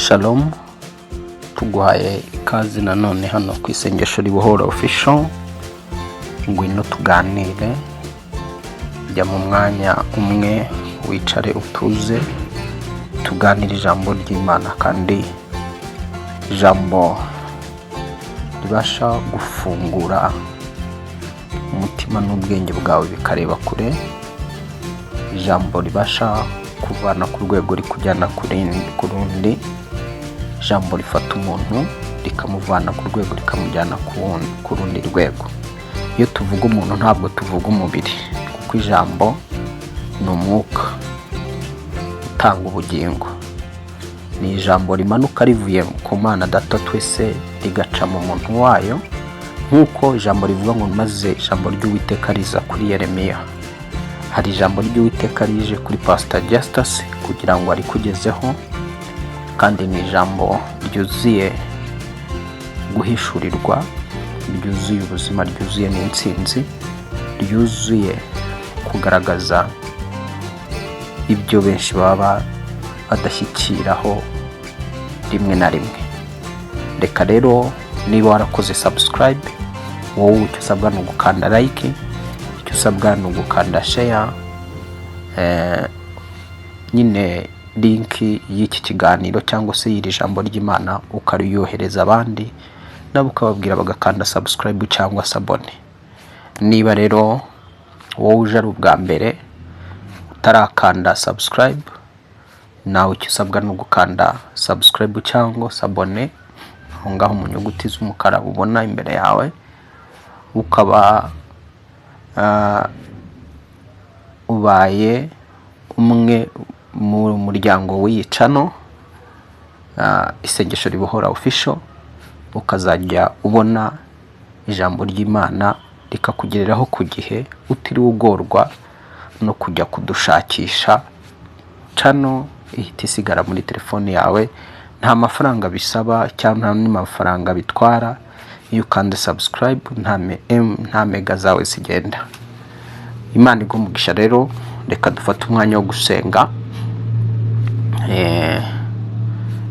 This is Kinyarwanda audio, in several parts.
Shalom, tuguhaye ikaze nanone hano ku isengesho ribohora official. Ngwino tuganire, jya mu mwanya umwe wicare utuze tuganire ijambo ry'Imana, kandi ijambo ribasha gufungura umutima n'ubwenge bwawe bikareba kure, ijambo ribasha kuvana ku rwego rikujyana ku rundi, ijambo rifata umuntu rikamuvana ku rwego rikamujyana ku rundi rwego. Iyo tuvuga umuntu ntabwo tuvuga umubiri, kuko ijambo ni umwuka utanga ubugingo. Ni ijambo rimanuka rivuye ku Mana Data twese rigaca mu muntu wayo, nk'uko ijambo rivuga ngo maze ijambo ry'Uwiteka riza kuri Yeremiya. Hari ijambo ry'Uwiteka rije kuri Pastor Justus kugira ngo arikugezeho, kandi ni ijambo ryuzuye guhishurirwa, ryuzuye ubuzima, ryuzuye n'intsinzi, ryuzuye kugaragaza ibyo benshi baba badashyikiraho rimwe na rimwe. Reka rero niba warakoze subscribe, wowe icyo usabwa ni ugukanda like, icyo usabwa ni ugukanda share, nyine link y'iki kiganiro cyangwa se y'iri jambo ry'Imana ukariyohereza abandi, nabo ukababwira bagakanda subscribe cyangwa sabone. Niba rero wowe uje ari ubwa mbere utarakanda subscribe, nawe icyo usabwa ni ugukanda subscribe cyangwa sabone aho ngaho mu nyuguti z'umukara ubona imbere yawe, ukaba ubaye umwe mu muryango w'Icyo, isengesho ribohora official, ukazajya ubona ijambo ry'Imana rikakugereraho ku gihe, utiriwe ugorwa no kujya kudushakisha. Channel ihita isigara muri telefone yawe, nta mafaranga bisaba cyangwa nta n'amafaranga bitwara. Iyo ukanda subscribe nta mega zawe zigenda. Imana igumugisha. Rero reka dufate umwanya wo gusenga,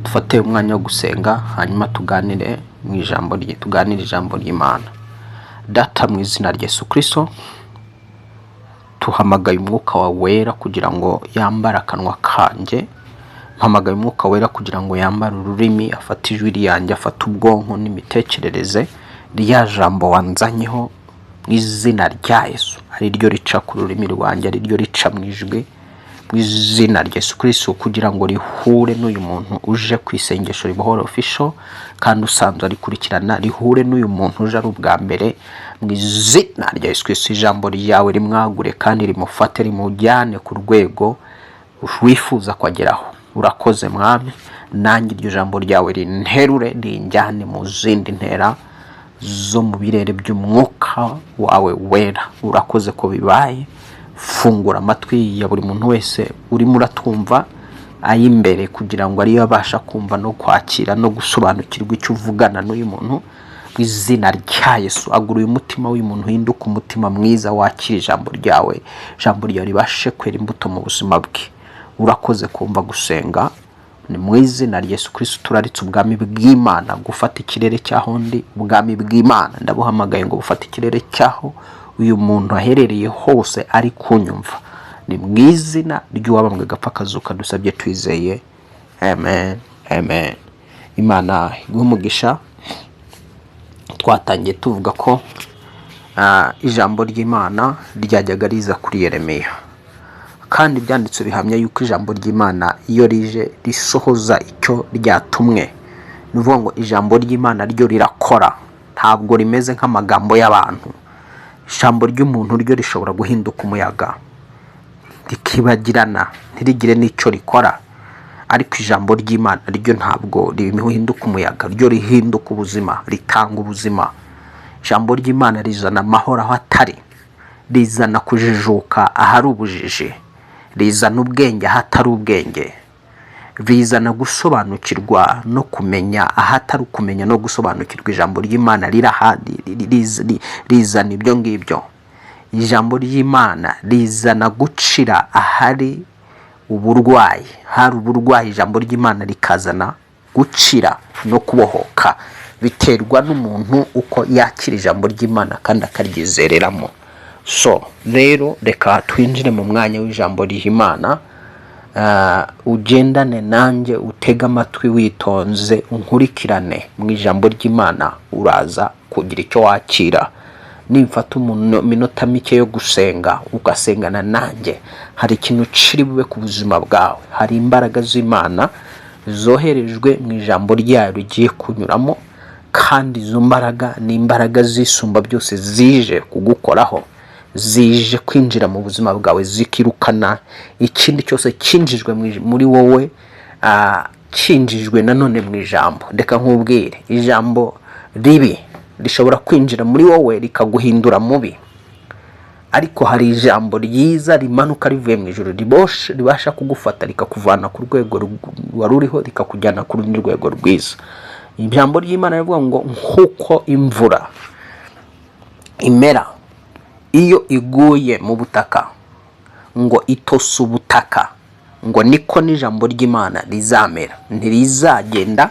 dufate umwanya wo gusenga, hanyuma tuganire mu ijambo ry'Imana. Data, mu izina rya Yesu Kristo, tuhamagaye umwuka wawe wera kugira ngo yambare akanwa kanjye. Mpamagaye umwuka wera kugira ngo yambare ururimi, afate ijwi ryanjye, afate ubwonko n'imitekerereze rya jambo wanzanyeho mu izina rya Yesu. Ari ryo rica ku rurimi rwanjye, ari ryo rica mu ijwi, mu izina rya Yesu Kristo, kugira ngo rihure n'uyu muntu uje ku isengesho ribohora official kandi usanzwe arikurikirana, rihure n'uyu muntu uje ari ubwa mbere, mu izina rya Yesu Kristo. Ijambo ryawe rimwagure kandi rimufate, rimujyane ku rwego wifuza kwageraho. Urakoze Mwami, nanjye iryo jambo ryawe rinterure rinjyane mu zindi ntera zo mu birere by'umwuka wawe wera. Urakoze ko bibaye. Fungura amatwi ya buri muntu wese urimo uratwumva ayimbere, kugira ngo ariyo abasha kumva no kwakira no gusobanukirwa icyo uvugana n'uyu muntu, mu izina rya Yesu. Aguruye umutima w'uyu muntu, hinduka umutima mwiza, wakira ijambo ryawe ribashe kwera imbuto mu buzima bwe. Urakoze kumva gusenga, ni mu izina rya Yesu Kristo turaritse ubwami bw'Imana gufata ikirere cyaho ndi. Ubwami bw'Imana ndabuhamagaye ngo bufate ikirere cyaho uyu muntu aherereye hose ari kunyumva, ni mu izina ry'uwabambwe agapfa akazuka dusabye twizeye, amen, amen. Imana igumugisha. Twatangiye tuvuga ko ijambo ry'Imana ryajyaga riza kuri Yeremiya, kandi byanditse bihamya yuko ijambo ry'Imana iyo rije risohoza icyo ryatumwe. Ni ukuvuga ngo ijambo ry'Imana ryo rirakora, ntabwo rimeze nk'amagambo y'abantu. Ijambo ry'umuntu ryo rishobora guhinduka umuyaga rikibagirana, ntirigire n'icyo rikora, ariko ijambo ry'Imana ryo ntabwo rihinduka umuyaga, ryo rihinduka ubuzima, ritanga ubuzima. Ijambo ry'Imana rizana amahoro aho atari, rizana kujijuka ahari ubujiji, rizana ubwenge ahatari ubwenge, rizana gusobanukirwa no kumenya ahatari ukumenya no gusobanukirwa. Ijambo ry'Imana rizana ibyo ngibyo. Ijambo ry'Imana rizana gucira ahari uburwayi, hari uburwayi ijambo ry'Imana rikazana gukira no kubohoka biterwa n'umuntu uko yakira ijambo ry'Imana kandi akaryizereramo. So rero reka twinjire mu mwanya w'ijambo ry'Imana, ugendane nanjye, utega amatwi witonze, unkurikirane mu ijambo ry'Imana, uraza kugira icyo wakira. Nimfata minota mike yo gusenga, ugasengana nanjye, hari ikintu kiri bube ku buzima bwawe. Hari imbaraga z'Imana zoherejwe mu ijambo ryayo rigiye kunyuramo, kandi izo mbaraga ni imbaraga zisumba byose, zije kugukoraho, zije kwinjira mu buzima bwawe, zikirukana ikindi cyose cyinjijwe muri wowe, cyinjijwe nanone mu ijambo. Reka nkubwire, ijambo ribi rishobora kwinjira muri wowe rikaguhindura mubi, ariko hari ijambo ryiza rimanuka rivuye mu ijuru, ribasha kugufata rikakuvana ku rwego wari uriho rikakujyana ku rundi rwego rwiza. Ijambo ry'Imana rivuga ngo nkuko imvura imera iyo iguye mu butaka ngo itose ubutaka, ngo niko n'ijambo ry'Imana rizamera. Ntirizagenda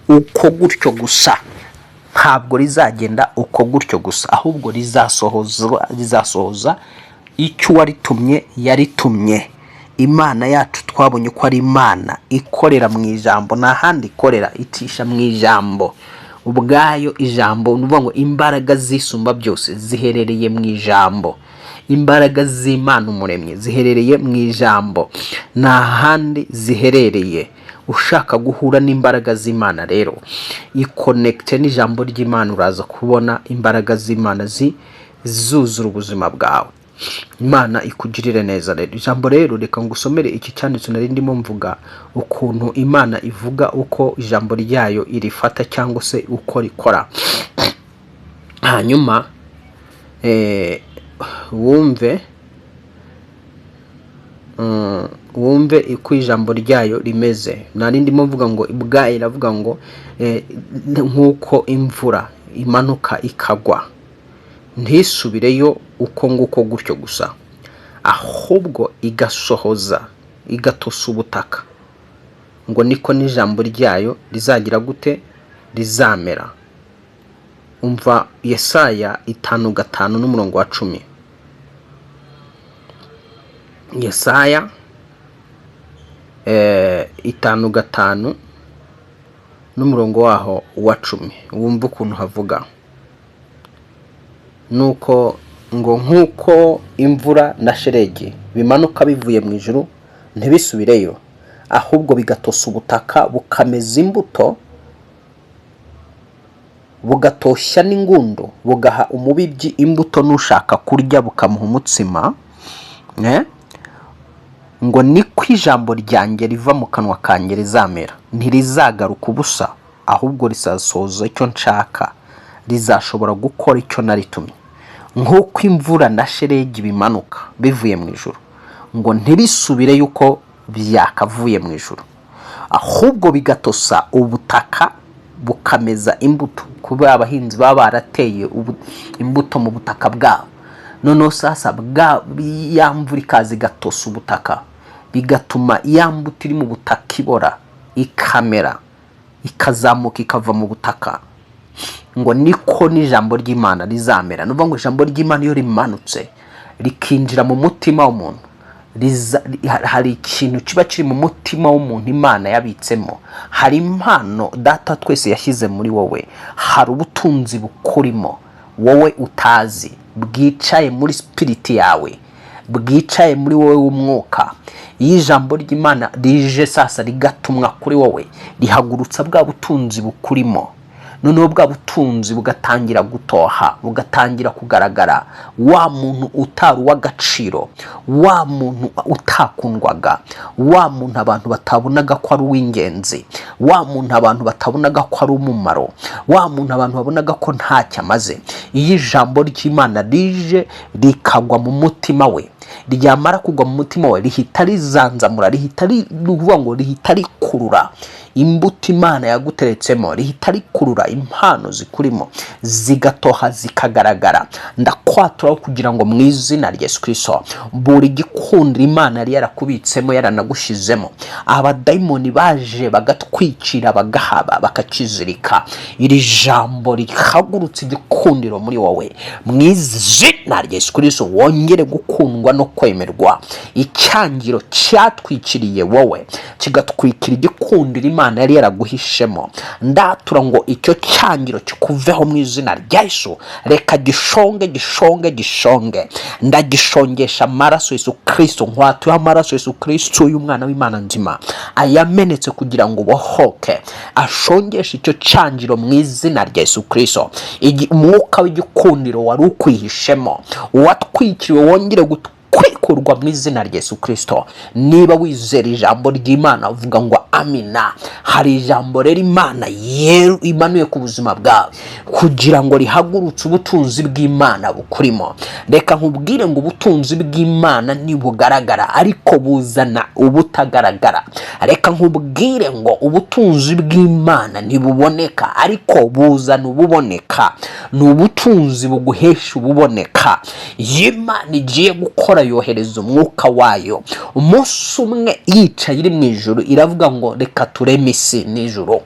uko gutyo gusa, ntabwo rizagenda uko gutyo gusa, ahubwo rizasohoza icyo waritumye yaritumye. Imana yacu twabonye ko ari Imana ikorera mu ijambo, nta handi ikorera, icisha mu ijambo ubwayo. Ijambo ni ukuvuga ngo imbaraga zisumba byose ziherereye mu ijambo. Imbaraga z'Imana umuremyi ziherereye mu ijambo, nta handi ziherereye. Ushaka guhura n'imbaraga z'Imana rero, ikonekite n'ijambo ry'Imana, uraza kubona imbaraga z'Imana zuzura ubuzima bwawe. Imana ikugirire neza rero. Ijambo rero reka ngusomere iki cyanditse nari ndimo mvuga ukuntu Imana ivuga, uko ijambo ryayo irifata cyangwa se uko rikora. Hanyuma wumve uko ijambo ryayo rimeze. Nari ndimo mvuga ngo ibwayo iravuga ngo nkuko imvura imanuka ikagwa, ntisubireyo uko nguko gutyo gusa, ahubwo igasohoza, igatosa ubutaka, ngo niko n'ijambo ryayo rizagira gute, rizamera. Umva Yesaya 5:5-10. Yesaya 5:5-10. Wumva ukuntu havuga nuko ngo nkuko imvura na shelegi bimanuka bivuye mu ijuru ntibisubireyo, ahubwo bigatosa ubutaka bukameza imbuto, bugatoshya n'ingundo, bugaha umubibyi imbuto n'ushaka kurya bukamuha umutsima, ngo niko ijambo ryanjye riva mu kanwa kanjye rizamera. Ntirizagaruka ubusa, ahubwo rizasohoza icyo nshaka, rizashobora gukora icyo naritumye. Nkuko imvura na shelegi bimanuka bivuye mu ijuru, ngo ntibisubire yuko byakavuye mu ijuru, ahubwo bigatosa ubutaka bukameza imbuto. Kuba abahinzi baba barateye imbuto mu butaka bwabo, noneho sasa ya mvura ikaza igatosa ubutaka, bigatuma ya mbuto iri mu butaka ibora, ikamera, ikazamuka ikava mu butaka. Ngo niko n'ijambo ry'Imana rizamera. Nuvuga ngo ijambo ry'Imana iyo rimanutse rikinjira mu mutima w'umuntu, hari ikintu kiba kiri mu mutima w'umuntu Imana yabitsemo. Hari impano data twese yashyize muri wowe, hari ubutunzi bukurimo wowe utazi, bwicaye muri spirit yawe, bwicaye muri wowe w'umwuka. Iyo ijambo ry'Imana rije sasa rigatumwa kuri wowe, rihagurutsa bwa butunzi bukurimo. Noneho bwa butunzi bugatangira gutoha, bugatangira kugaragara. Wa muntu utari uw'agaciro, wa muntu utakundwaga, wa muntu abantu batabonaga ko ari uw'ingenzi, wa muntu abantu batabonaga ko ari umumaro, wa muntu abantu babonaga ko ntacyo amaze, iyo ijambo ry'Imana rije rikagwa mu mutima we, ryamara kugwa mu mutima wawe rihita rizanzamura, rihita rivuga ngo rihita rikurura imbuto Imana yaguteretsemo, rihita rikurura impano zikurimo zigatoha zikagaragara. Ndakwatura kugira ngo mu izina rya Yesu Kristo buri gikundiro Imana yari yarakubitsemo yaranagushizemo, abadayimoni baje bagatwikira bagahaba bakakizirika, iri jambo rihagurutse igikundiro muri wowe mu izina rya Yesu Kristo, wongere gukundwa no kwemerwa. Icyangiro cyatwikiriye wowe kigatwikira igikundiro Imana yari yaraguhishemo, ndatura ngo icyo cyangiro kikuveho mu izina rya Yesu. Reka gishonge gishonge gishonge, ndagishongesha amaraso Yesu Kristo, nkwatuye amaraso Yesu Kristo y'umwana w'Imana nzima ayamenetse kugira ngo ubohoke, ashongeshe icyo cyangiro mu izina rya Yesu Kristo. Umwuka w'igikundiro wari ukwihishemo watwikiriwe wongere kwikurwa mu izina rya Yesu Kristo. Niba wizera ijambo ry'Imana uvuga ngo amina. Hari ijambo rero Imana imanuye ku buzima bwawe kugira ngo rihagurutse ubutunzi bw'Imana bukurimo. Reka nkubwire ngo ubutunzi bw'Imana ntibugaragara ariko buzana ubutagaragara. Reka nkubwire ngo ubutunzi bw'Imana ntibuboneka ariko buzana ububoneka. Ni ubutunzi buguhesha ububoneka. Imana igiye gukora yohereza umwuka wayo. Umunsi umwe yicaye iri mu ijuru iravuga ngo reka tureme isi n'ijuru.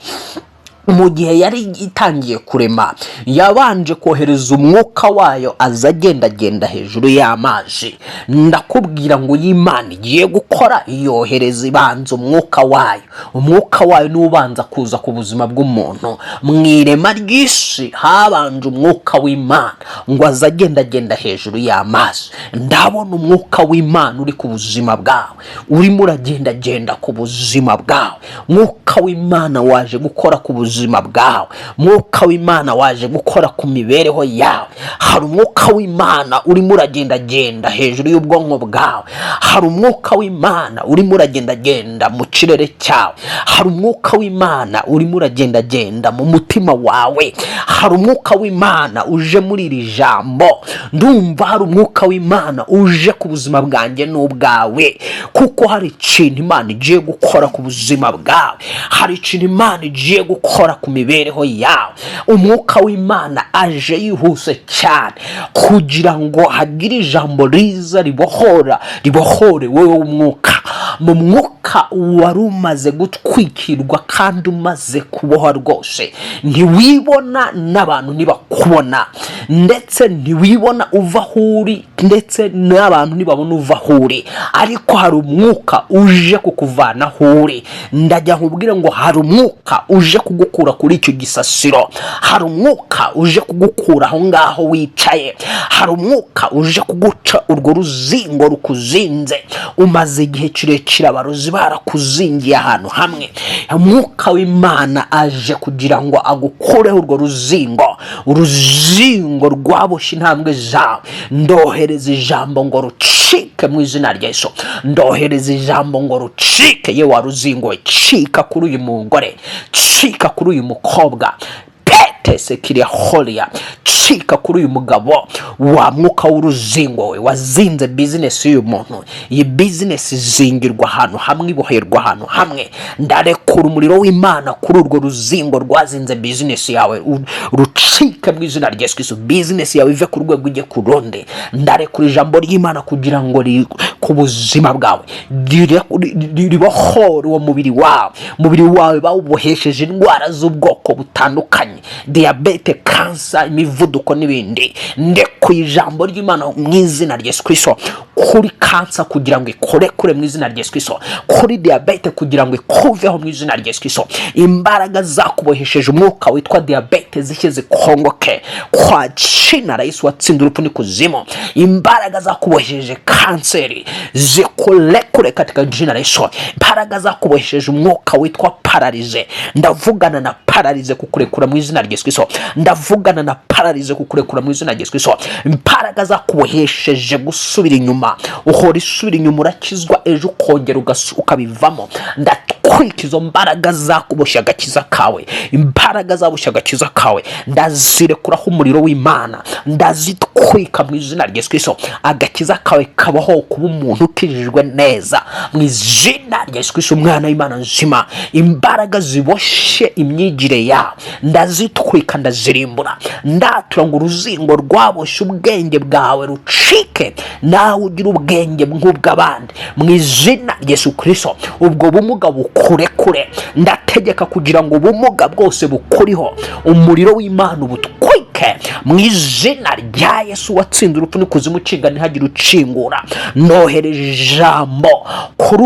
Mu gihe yari itangiye kurema yabanje kohereza umwuka wayo aza agenda hejuru y'amazi. Ndakubwira ngo Imana igiye gukora yohereza ibanza umwuka wayo. Umwuka wayo n'ubanza kuza ku buzima bw'umuntu. Mu irema ry'isi habanje umwuka w'Imana ngo aza agenda hejuru y'amazi. Ndabona umwuka w'Imana uri ku buzima bwawe, urimo uragenda ku buzima bwawe. Umwuka w'Imana waje gukora ku buzima bwawe. Mwuka w'Imana waje gukora ku mibereho yawe. Hari umwuka w'Imana urimo uragenda hejuru y'ubwonko bwawe. Hari umwuka w'Imana urimo uragenda mu kirere cyawe. Hari umwuka w'Imana urimo uragenda mu mutima wawe. Hari umwuka w'Imana uje muri iri jambo. Ndumva hari umwuka w'Imana uje ku buzima bwanjye n'ubwawe, kuko hari ikintu Imana igiye gukora ku buzima bwawe. Hari ikintu Imana igiye gukora ku mibereho yawe. Umwuka w'Imana aje yihuse cyane kugira ngo hagire ijambo riza ribohore wowe umwuka. Mu mwuka wari umaze gutwikirwa kandi umaze kuboha rwose. Ntiwibona n'abantu ntibakubona, ndetse ntiwibona uva aho uri, ndetse n'abantu ntibabona uva aho uri, ariko hari umwuka uje kukuvana aho uri. Ndajya nkubwire ngo hari umwuka uje kugukura kuri icyo gisasiro. Hari umwuka uje kugukura aho ngaho wicaye. Hari umwuka uje kuguca urwo ruzingo rukuzinze. Umaze igihe kirekire abarozi barakuzingiye ahantu hamwe. Umwuka w'Imana aje kugira ngo agukureho urwo uruzingo rwaboshye intambwe zawe. Ndohereza ijambo ngo rucike mu izina rya Yesu. Ndohereza ijambo ngo rucike. Ye waruzingo, cika kuri uyu mugore, cika kuri uyu mukobwa, tesekiria holia, cika kuri uyu mugabo. Wa mwuka w'uruzingo we wazinze business y'uyu muntu. Iyi business zingirwa ahantu hamwe, iboherwa ahantu hamwe. Ndarekura umuriro w'Imana kuri urwo ruzingo rwazinze business yawe, rucike mu izina rya Yesu Kristo. Business yawe ive ku rwego ijye ku rundi. Ndarekura ijambo ry'Imana kugira ngo ku buzima bwawe ribohore uwo mubiri wawe bawubohesheje indwara z'ubwoko butandukanye, diabete, kansa, imivuduko n'ibindi. Ndekuye ijambo ry'Imana mu izina rya Yesu Kristo kuri kansa kugira ngo ikorekure mu izina rya Yesu Kristo, kuri diabete kugira ngo ikuveho mu izina rya Yesu Kristo. Imbaraga zakubohesheje umwuka witwa diabete zishye zikongoke kwa jina la Yesu watsinda urupfu n'ikuzimu. Imbaraga zakubohesheje kanseri zikurekure katika jina la Yesu. Imbaraga zakubohesheje umwuka witwa paralize, ndavugana na paralize kukurekura mu izina rya Yesu Kristo. Ndavugana na paralize kukurekura mu izina rya Yesu Kristo. Imbaraga zakubohesheje gusubira inyuma, uhora isubira inyuma, urakizwa ejo ukongera ukabivamo. ndatwika izo mbaraga zakuboshye agakiza kawe, imbaraga zaboshye agakiza kawe ndazirekuraho umuriro w'Imana, ndazitwika mu izina rya Yesu Kristo. Agakiza kawe kabaho kuba umuntu ukijijwe neza mu izina rya Yesu Kristo, umwana w'Imana nzima. Imbaraga ziboshye imyigire yawe ndazitwika, ndazirimbura. Ndatura ngo uruzingo rwaboshye ubwenge bwawe rucike, nawe ugira ubwenge nk'ubw'abandi mu izina rya Yesu Kristo. Ubwo bumuga bukurekure, ndategeka kugira ngo ubumuga bwose bukuriho, umuriro w'Imana ubutwike mu izina rya Yesu watsinze urupfu n'ikuzimu, ucinga ntihagire ucingura. Nohereje ijambo kuri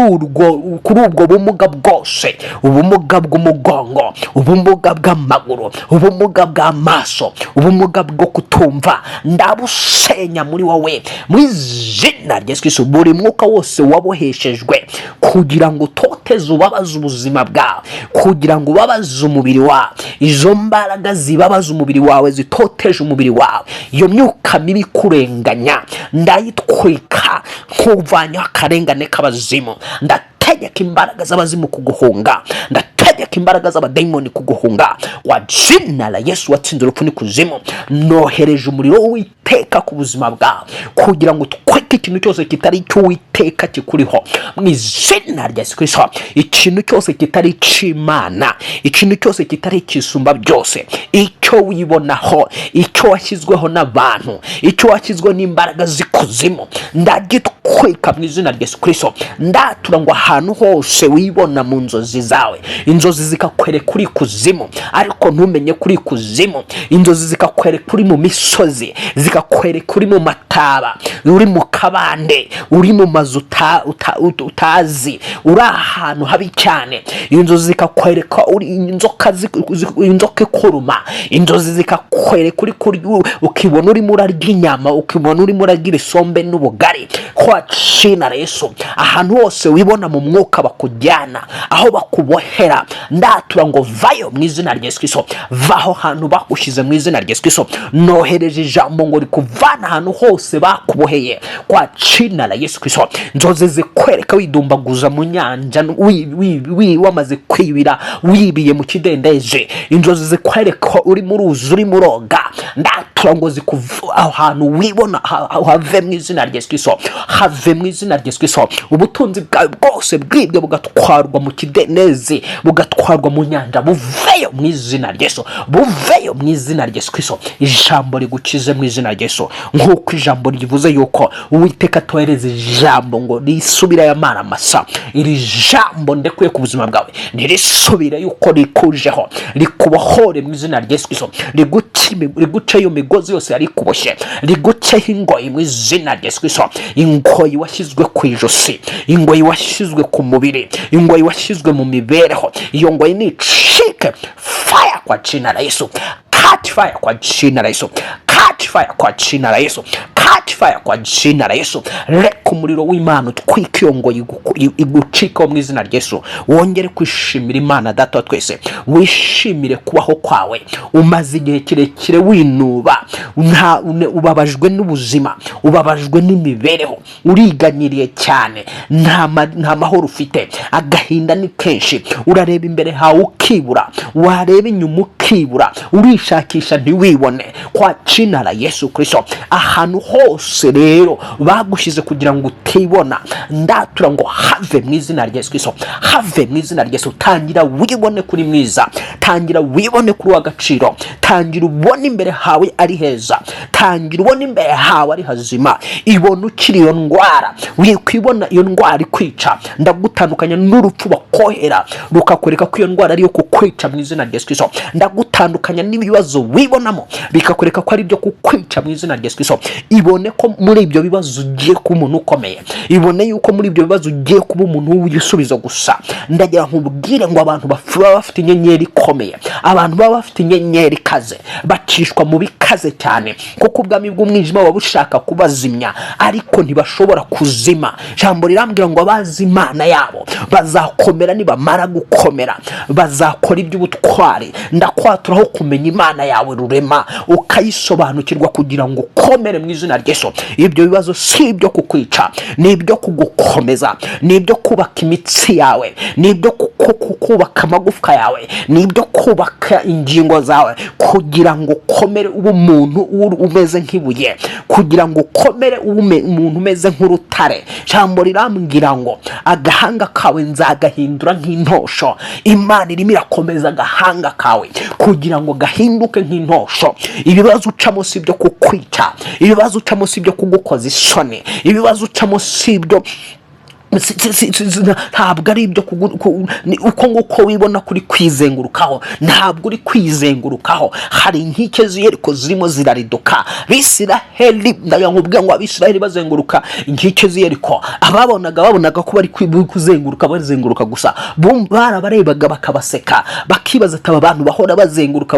ubwo bumuga bwose, ubumuga bw'umugongo, ubumuga bw'amaguru, ubumuga bw'amaso, ubumuga bwo kutumva, ndabusenya muri wowe mu izina rya Yesu Kristo. Buri mwuka wose waboheshejwe kugira ngo utoteze ubabaze ubuzima bwawe, kugira ngo ubabaze umubiri wawe, izo mbaraga zibabaza umubiri wawe, zitoteje umubiri wawe, iyo myuka mibi kurenganya ndayitwika nk'uvanyeho akarengane k'abazimu. Ndategeka imbaraga z'abazimu kuguhunga, ndategeka imbaraga z'abadayimoni kuguhunga wa jina la Yesu watsinze urupfu n'ikuzimu. Nohereje umuriro w'Uwiteka ku buzima bwawe kugira ngo tweke ikintu cyose kitari cy'Uwiteka kikuriho mu izina rya Yesu Kristo. Ikintu cyose kitari cy'Imana, ikintu cyose kitari kisumba byose, icyo wibonaho, icyo washyizweho n'abantu, icyo washyizweho n'imbaraga z'ikuzimu, ndagitwika mu izina rya Yesu Kristo. Ndatura ngo ahantu hose wibona mu nzozi zawe, inzozi zikakwereka uri kuzimu ariko ntumenye kuri kuzimu, inzozi zikakwereka uri mu misozi, zikakwereka uri mu mataba, uri mu kabande, uri mu mazu utazi, uri ahantu habi cyane. Inzozi zikakwereka uri inzoka ikuruma, inzozi zikakwereka uri kurya, ukibona urimo urarya inyama, ukibona urimo uragira isombe n'ubugari. Kwa jina la Yesu, ahantu hose wibona mu mwuka bakujyana, aho bakubohera, ndatura ngo vayo mu izina rya Yesu Kristo. Vaho hantu bakushize mu izina rya Yesu Kristo. Nohereje ijambo ngo rikuvana ahantu hose bakuboheye kwa jina la Yesu Kristo. Nzozi zikwereka widumbaguza mu nyanja, wamaze kwibira, wibiye mu kidendezi. Inzozi zikwereka uri mu ruzi, uri mu roga, ndatura ngo zikuva aho hantu wibona, have mu izina rya Yesu Kristo, have mu izina rya Yesu Kristo. Ubutunzi bwawe bwose bwibwe bugatwarwa mu kidendezi, bugatwarwa mu nyanja, buveyo mu izina rya Yesu, buveyo mu izina rya Yesu Kristo. Ijambo rigukize mu izina rya Yesu, nk'uko ijambo rivuze yuko Uwiteka atohereza ijambo ngo risubire yamara masa. Iri jambo ndekuye ku buzima bwawe nirisubire yuko rikujeho, rikubohore mu izina rya Yesu Kristo, riguce iyo migozi yose yari kuboshye, riguceho ingoyi mu izina rya Yesu Kristo. Ingoyi washyizwe ku ijosi, ingoyi washyizwe ku mubiri, ingoyi washyizwe mu mibereho, iyo ngoyi nicike. Fire kwa jina la Yesu, catch fire kwa jina la Yesu, catch fire kwa jina la Yesu, catch fire kwa jina la Yesu. Reka umuriro w'Imana utwike iyo ngoyi igucika mu izina rya Yesu. Wongere kwishimira Imana Data wa twese, wishimire kubaho kwawe. Umaze igihe kirekire winuba, ubabajwe n'ubuzima, ubabajwe n'imibereho, uriganyiriye cyane, nta mahoro ufite, agahinda ni kenshi. Urareba imbere hawe ukibura, wareba inyuma ukibura, urishakisha ntiwibone. Kwa jina la Yesu Kristo, ahantu hose rero bagushize kugira ngo utibona, ndatura ngo have mu izina rya Yesu Kristo, have mu izina rya Yesu. Tangira wibone kuri mwiza, tangira wibone kuri w'agaciro, tangira ubone imbere hawe ari heza, tangira ubone imbere hawe ari hazima. Ibona ukiri iyo ndwara, wikwibona iyo ndwara ikwica, ndagutandukanya n'urupfu bakohera rukakwereka ko iyo ndwara ari yo kukwica mu izina rya Yesu Kristo. Ndagutandukanya n'ibibazo wibonamo bikakwereka ko ari byo kukwica mu izina rya Yesu Kristo. Ibone ko muri ibyo bibazo ugiye kuba umuntu ukomeye, ibone yuko muri ibyo bibazo ugiye kuba umuntu w'igisubizo gusa. Ndagira nkubwire ngo abantu baba bafite inyenyeri ikomeye, abantu baba bafite inyenyeri ikaze, bacishwa mu bikaze cyane, kuko ubwami bw'umwijima baba bushaka kubazimya ariko ntibashobora kuzima. Jambo rirambwira ngo abazi Imana yabo bazakomera, nibamara gukomera bazakora iby'ubutwari. Ndakwaturaho kumenya Imana Imana yawe rurema, ukayisobanukirwa kugira ngo ukomere mu izina rya Yesu. Ibyo bibazo si ibyo kukwica, ni ibyo kugukomeza, ni ibyo kubaka imitsi yawe, ni ibyo kubaka amagufwa yawe, ni ibyo kubaka ingingo zawe, kugira ngo ukomere ube umuntu umeze nk'ibuye, kugira ngo ukomere ube umuntu umeze nk'urutare. Ijambo rirambwira ngo agahanga kawe nzagahindura nk'intosho. Imana irimo irakomeza agahanga kawe kugira ngo gahinduke nk'intosho. Ibibazo ucamo si ibyo kukwica, ibibazo ucamo si ibyo kugukoza isoni, ibibazo ucamo si ibyo ntabwo ari ibyo uko nguko wibona kuri kwizengurukaho, ntabwo uri kwizengurukaho. Hari inkike z'Iyeriko zirimo zirariduka. Bisiraheli ndayakubwira ngo Abisiraheli bazenguruka inkike z'Iyeriko, babonaga ko bari kuzenguruka bazenguruka gusa, barabarebaga bakabaseka, bakibaza ati aba bantu bahora bazenguruka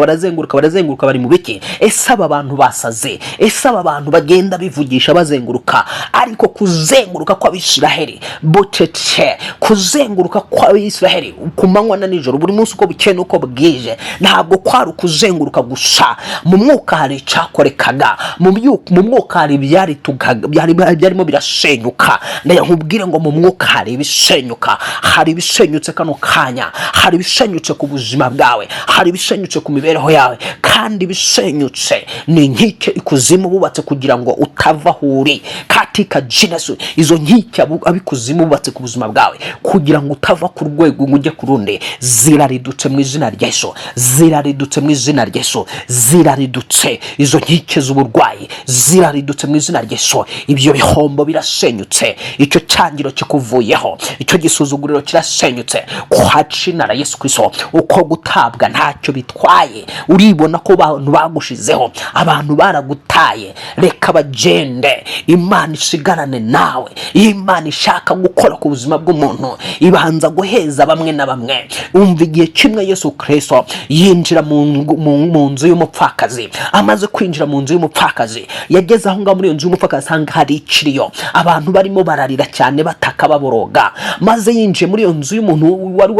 bari mu biki? Ese aba bantu basaze? Ese aba bantu bagenda bivugisha bazenguruka? Ariko kuzenguruka kw'Abisiraheli bucece, kuzenguruka kwa Israeli ku manywa na nijoro, buri munsi uko bukeye uko bwije, ntabwo kwari ukuzenguruka gusa. Mu mwuka hari icyakorekaga, mu mwuka hari byarimo birasenyuka. Ndayakubwire ngo mu mwuka hari ibisenyuka, hari ibisenyutse kano kanya, hari ibisenyutse ku buzima bwawe, hari ibisenyutse ku mibereho yawe, kandi ibisenyutse ni inkike ikuzimu bubatse kugira ngo utava huri katika Jesu. Izo nkike abikuzimu bubatse ku buzima bwawe kugira ngo utava ku rwego ngo ujye ku rundi, ziraridutse mu izina rya Yesu, ziraridutse mu izina rya Yesu, ziraridutse. Izo nkike z'uburwayi ziraridutse mu izina rya Yesu. Ibyo bihombo birasenyutse, icyo cyangiro kikuvuyeho, icyo gisuzuguriro kirasenyutse kwa jina la Yesu Kristo. Uko gutabwa ntacyo bitwaye, uribona ko abantu bagushizeho, abantu baragutaye, reka bagende. Imana isigarane nawe. Imana ishaka gukora ku buzima bw'umuntu ibanza guheza bamwe na bamwe. Umva igihe kimwe Yesu Kristo yinjira mu nzu y'umupfakazi. Amaze kwinjira mu nzu y'umupfakazi, yageze aho ngaho muri iyo nzu y'umupfakazi asanga hari ikiriyo, abantu barimo bararira cyane bataka baboroga. Maze yinjiye muri iyo nzu y'umuntu wari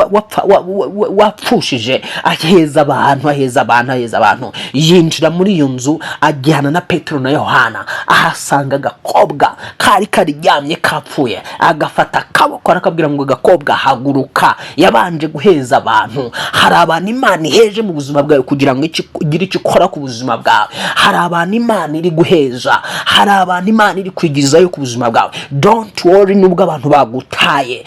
wapfushije, aheza abantu. Yinjira muri iyo nzu ajyana na Petero na Yohana, ahasanga agakobwa kari karyamye kapfuye. Agafata akaboko arakabwira ngo agakobwa haguruka. Yabanje guheza abantu. Hari abantu Imana iheje mu buzima bwawe kugira ngo igire icyo ikora ku buzima bwawe. Hari abantu Imana iri guheza, hari abantu Imana iri kwigizayo ku buzima bwawe. Don't worry nubwo abantu bagutaye.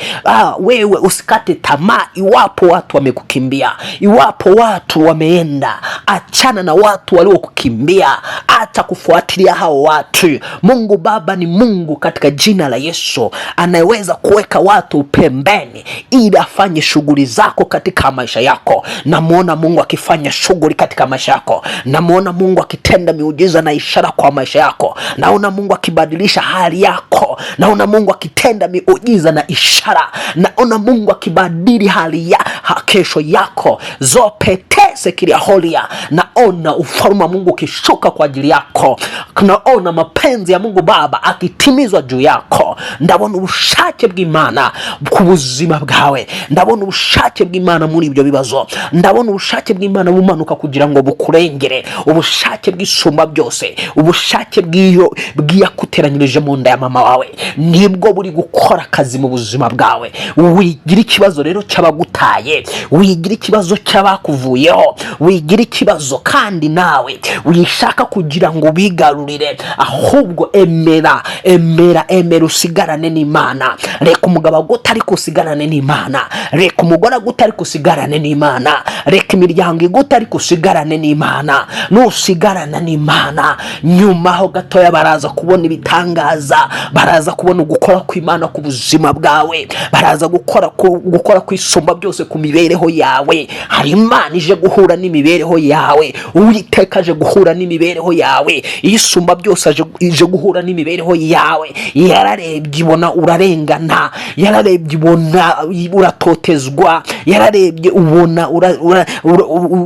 Wewe usikate tamaa iwapo watu wamekukimbia, iwapo watu wameenda. Achana na watu waliokukimbia, acha kufuatilia hao watu. Mungu Baba ni Mungu katika jina la Yesu, anayeweza kuweka watu pembeni ili afanye shughuli zako katika maisha yako. Namuona Mungu akifanya shughuli katika maisha yako. Namuona Mungu akitenda miujiza na ishara kwa maisha yako. Naona Mungu akibadilisha hali yako. Naona Mungu akitenda miujiza na ishara. Naona Mungu akibadili hali ya kesho yako. Zopetese kilia holia. Naona ufalme wa Mungu ukishuka kwa ajili yako. Naona mapenzi ya Mungu Baba akitimizwa juu yako. Ndabona ubushake bw'Imana ku buzima bwawe. Ndabona ubushake bw'Imana muri ibyo bibazo. Ndabona ubushake bw'Imana bumanuka kugira ngo bukurengere. Ubushake bw'isumba byose, ubushake bw'iyakuteranyirije mu nda ya mama wawe, nibwo buri gukora akazi mu buzima bwawe. Wigira ikibazo rero cy'abagutaye, wigira ikibazo cy'abakuvuyeho, wigira ikibazo kandi nawe wishaka kugira ngo bigarurire. Ahubwo emera usigarane n'Imana. Reka umugabo agutari kusigarane n'Imana, reka umugore agutari kusigarane n'Imana, reka imiryango igutari kusigarane n'Imana. Nusigarana n'Imana, nyuma ho gatoya baraza kubona ibitangaza, baraza kubona gukora kw'Imana ku buzima bwawe, baraza gukora kwisumba byose ku mibereho yawe. Hari Imana ije guhura n'imibereho yawe, Uwiteka aje guhura n'imibereho yawe, isumba byose ije guhura n'imibereho yawe. Yarareba yararebye ibona urarengana, yararebye ibona uratotezwa, yararebye ubona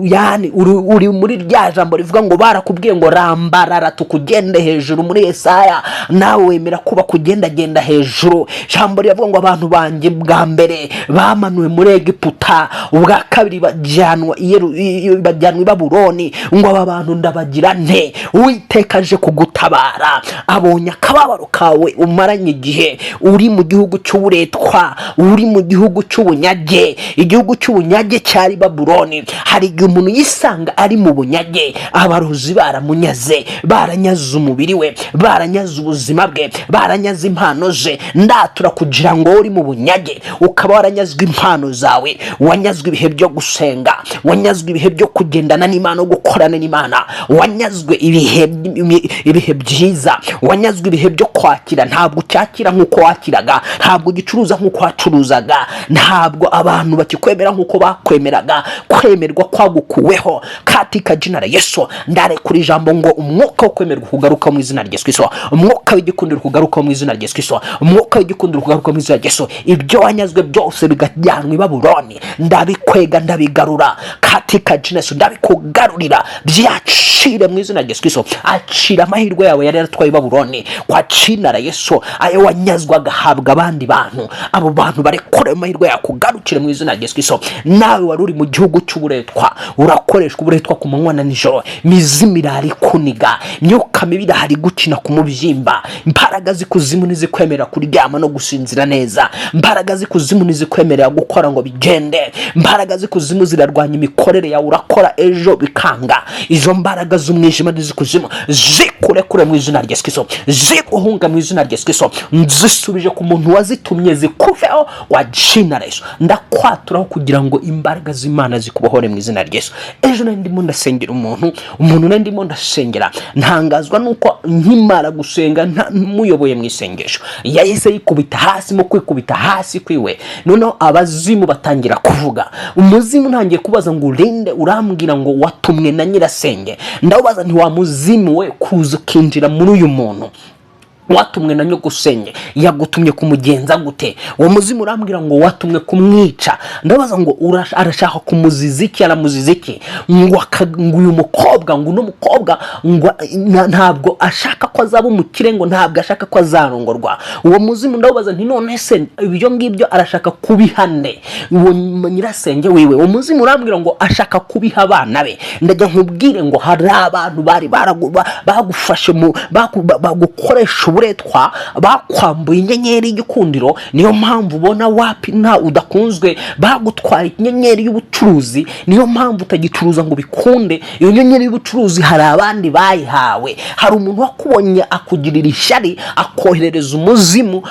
yani uri muri rya jambo rivuga ngo barakubwiye ngo rambarara tukugende hejuru muri Yesaya, nawe wemera kuba kugendagenda hejuru. Jambo rivuga ngo abantu banjye bwa mbere bamanuwe muri Egiputa, ubwa kabiri bajyanwa i Babuloni, ngo aba bantu ndabagira nte? Uwiteka aje kugutabara, abonye akababaro kawe umaranye igihe uri mu gihugu cy'uburetwa, uri mu gihugu cy'ubunyage. Igihugu cy'ubunyage cyari Babuloni. Hari igihe umuntu yisanga ari mu bunyage, abarozi baramunyaze, baranyaze umubiri we, baranyaze ubuzima bwe, baranyaze impano ze. Ndatura kugira ngo uri mu bunyage ukaba waranyazwe impano zawe, wanyazwe ibihe byo gusenga, wanyazwe ibihe byo kugendana n'Imana no gukorana n'Imana, wanyazwe ibihe byiza, wanyazwe ibihe byo kwakira. Ntabwo cyakira nk'uko wakiraga, ntabwo gicuruza nk'uko wacuruzaga, ntabwo abantu bakikwemera nk'uko bakwemeraga. Kwemerwa kwagukuweho katika jina la Yesu. Ndare kuri jambo ngo umwuka wo kwemerwa kugaruka mu izina rya Yesu Kristo, umwuka w'igikundiro kugaruka mu izina rya Yesu Kristo, umwuka w'igikundiro kugaruka mu izina rya Yesu. Ibyo wanyazwe byose bigajyanwa i Babuloni, ndabikwega ndabigarura katika jina la Yesu. Ndabikugarurira byacire mu izina rya Yesu Kristo. Acira amahirwe yawe yari yaratwaye i Babuloni kwa jina la Yesu. Ayo wanyazwaga habwa abandi bantu, abo bantu barekore amahirwe yakugarukire mu izina rya Yesu Kristo. Nawe wari uri mu gihugu cy'uburetwa, urakoreshwa uburetwa ku manywa na nijoro, mizimira ari kuniga, myuka mibi hari gukina ku mubyimba, imbaraga z'ikuzimu nizikwemerera kuryama no gusinzira neza, imbaraga z'ikuzimu nizikwemerera gukora ngo bigende, imbaraga z'ikuzimu zirarwanya imikorere yawe, urakora ejo bikanga. Izo mbaraga z'umwijima n'izikuzimu zikurekure mu izina rya Yesu Kristo, zikuhunga mu izina rya Yesu Kristo. Nzisubije ku muntu wazitumye zikuveho wa jina la Yesu. Ndakwaturaho kugira ngo imbaraga z'Imana zikubohore mu izina rya Yesu. Ejo ndimo ndasengera umuntu ndimo ndasengera, ntangazwa nuko nkimara gusenga muyoboye mu isengesho yahise yikubita hasi. Mu kwikubita hasi kwiwe noneho abazimu batangira kuvuga. Umuzimu ntangiye kubaza ngo urinde, urambwira ngo watumwe na nyirasenge. Ndabaza nti wa muzimu we kuza kinjira muri uyu muntu watumwe na nyogusenge, yagutumye kumugenza gute? Uwo muzimu urambwira ngo watumwe kumwica. Ndabaza ngo arashaka kumuziziki, aramuziziki ngo uyu mukobwa, ngo uno mukobwa ngo ntabwo ashaka ko azaba umukire, ngo ntabwo ashaka ko azarongorwa. Uwo muzimu ndabaza nti none se ibyo ngibyo arashaka kubihane uwo nyirasenge wiwe? Uwo muzimu urambwira ngo ashaka kubiha abana be. Ndajya nkubwire ngo hari abantu bari bagufashe bagukoresha uburetwa, bakwambuye inyenyeri y'igikundiro. Niyo mpamvu ubona wapi nta udakunzwe, bagutwara inyenyeri y'ubucuruzi. Niyo mpamvu utagicuruza ngo bikunde. Iyo nyenyeri y'ubucuruzi hari abandi bayihawe. Hari umuntu wakubonye akugirira ishyari, akoherereza umuzimu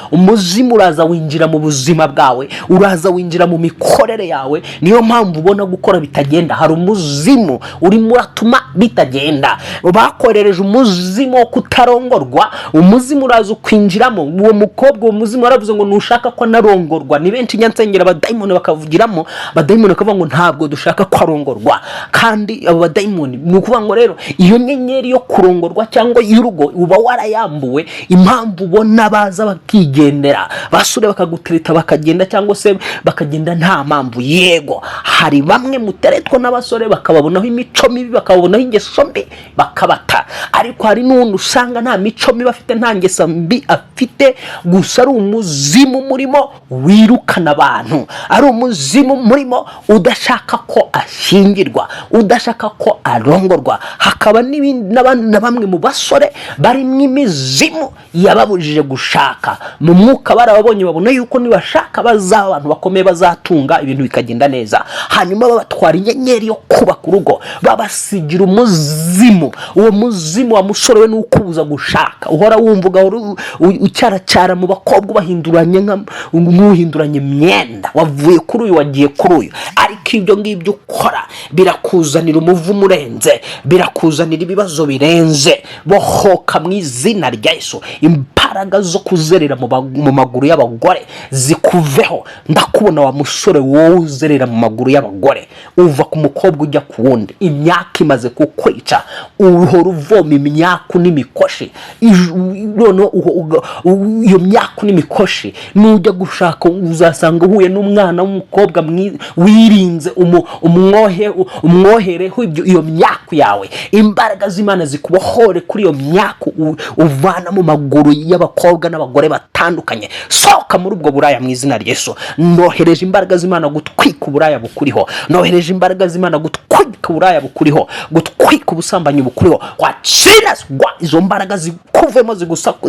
uraza winjira mu buzima bwawe, uraza winjira mu mikorere yawe. Niyo mpamvu ubona gukora bitagenda. Hari umuzimu urimo uratuma bitagenda. Bakoherereje umuzimu wo kutarongorwa, umuzimu uraza kwinjiramo. Uwo mukobwa, uwo muzimu waravuze ngo nushaka ko narongorwa. Ni benshi nyansengera abadayimoni bakavugiramo, abadayimoni bakavuga ngo ntabwo dushaka ko arongorwa. Kandi abo badayimoni ni ukuvuga ngo rero iyo nyenyeri yo kurongorwa cyangwa y'urugo uba warayambuwe. Impamvu ubona baza bakigendera, basure bakagutereta bakagenda, cyangwa se bakagenda nta mpamvu. Yego, hari bamwe muteretwa n'abasore bakababonaho imico mibi, bakababonaho ingeso mbi bakabata. Ariko hari n'undi usanga nta mico mibi afite, nta ngeso mbi afite, gusa ari umuzimu murimo wirukana abantu, ari umuzimu murimo udashaka ko ashyingirwa, udashaka ko arongorwa. Hakaba n'ibindi na bamwe mu basore barimo imizimu yababujije gushaka. Mu mwuka barababonye, babona yuko nibashaka bazaba abantu bakomeye, bazatunga ibintu bikagenda neza. Hanyuma babatwara inyenyeri yo kubaka urugo, babasigira umuzimu. Uwo muzimu wa musore we nukubuza gushaka. Uhora wumvuga ucyaracyara mu bakobwa bahinduranye nk'uhinduranye imyenda, wavuye kuri uyu wagiye kuri uyu. Ariko ibyo ngibyo ukora birakuzanira umuvumo urenze, birakuzanira ibibazo birenze. Bohoka mu izina rya Yesu. Imbaraga zo kuzerera mu maguru y'abagore zikuveho. Ndakubona wa musore wowe uzerera mu maguru y'abagore, uva ku mukobwa ujya ku wundi. Imyaka imaze kukwica, uhora uvoma imyaku n'imikoshi. none iyo myaka n'imikoshi nujya gushaka uzasanga uhuye n'umwana w'umukobwa wirinze umwohereho iyo myaka yawe. Imbaraga z'Imana zikubohore kuri iyo myaka uvana mu maguru y'abakobwa n'abagore batandukanye. Sohoka muri ubwo buraya mu izina rya Yesu. Nohereje imbaraga z'Imana gutwika uburaya bukuriho. Nohereje imbaraga z'Imana gutwika uburaya bukuriho, gutwika ubusambanyi bukuriho. Wacira izo mbaraga zikuvemo,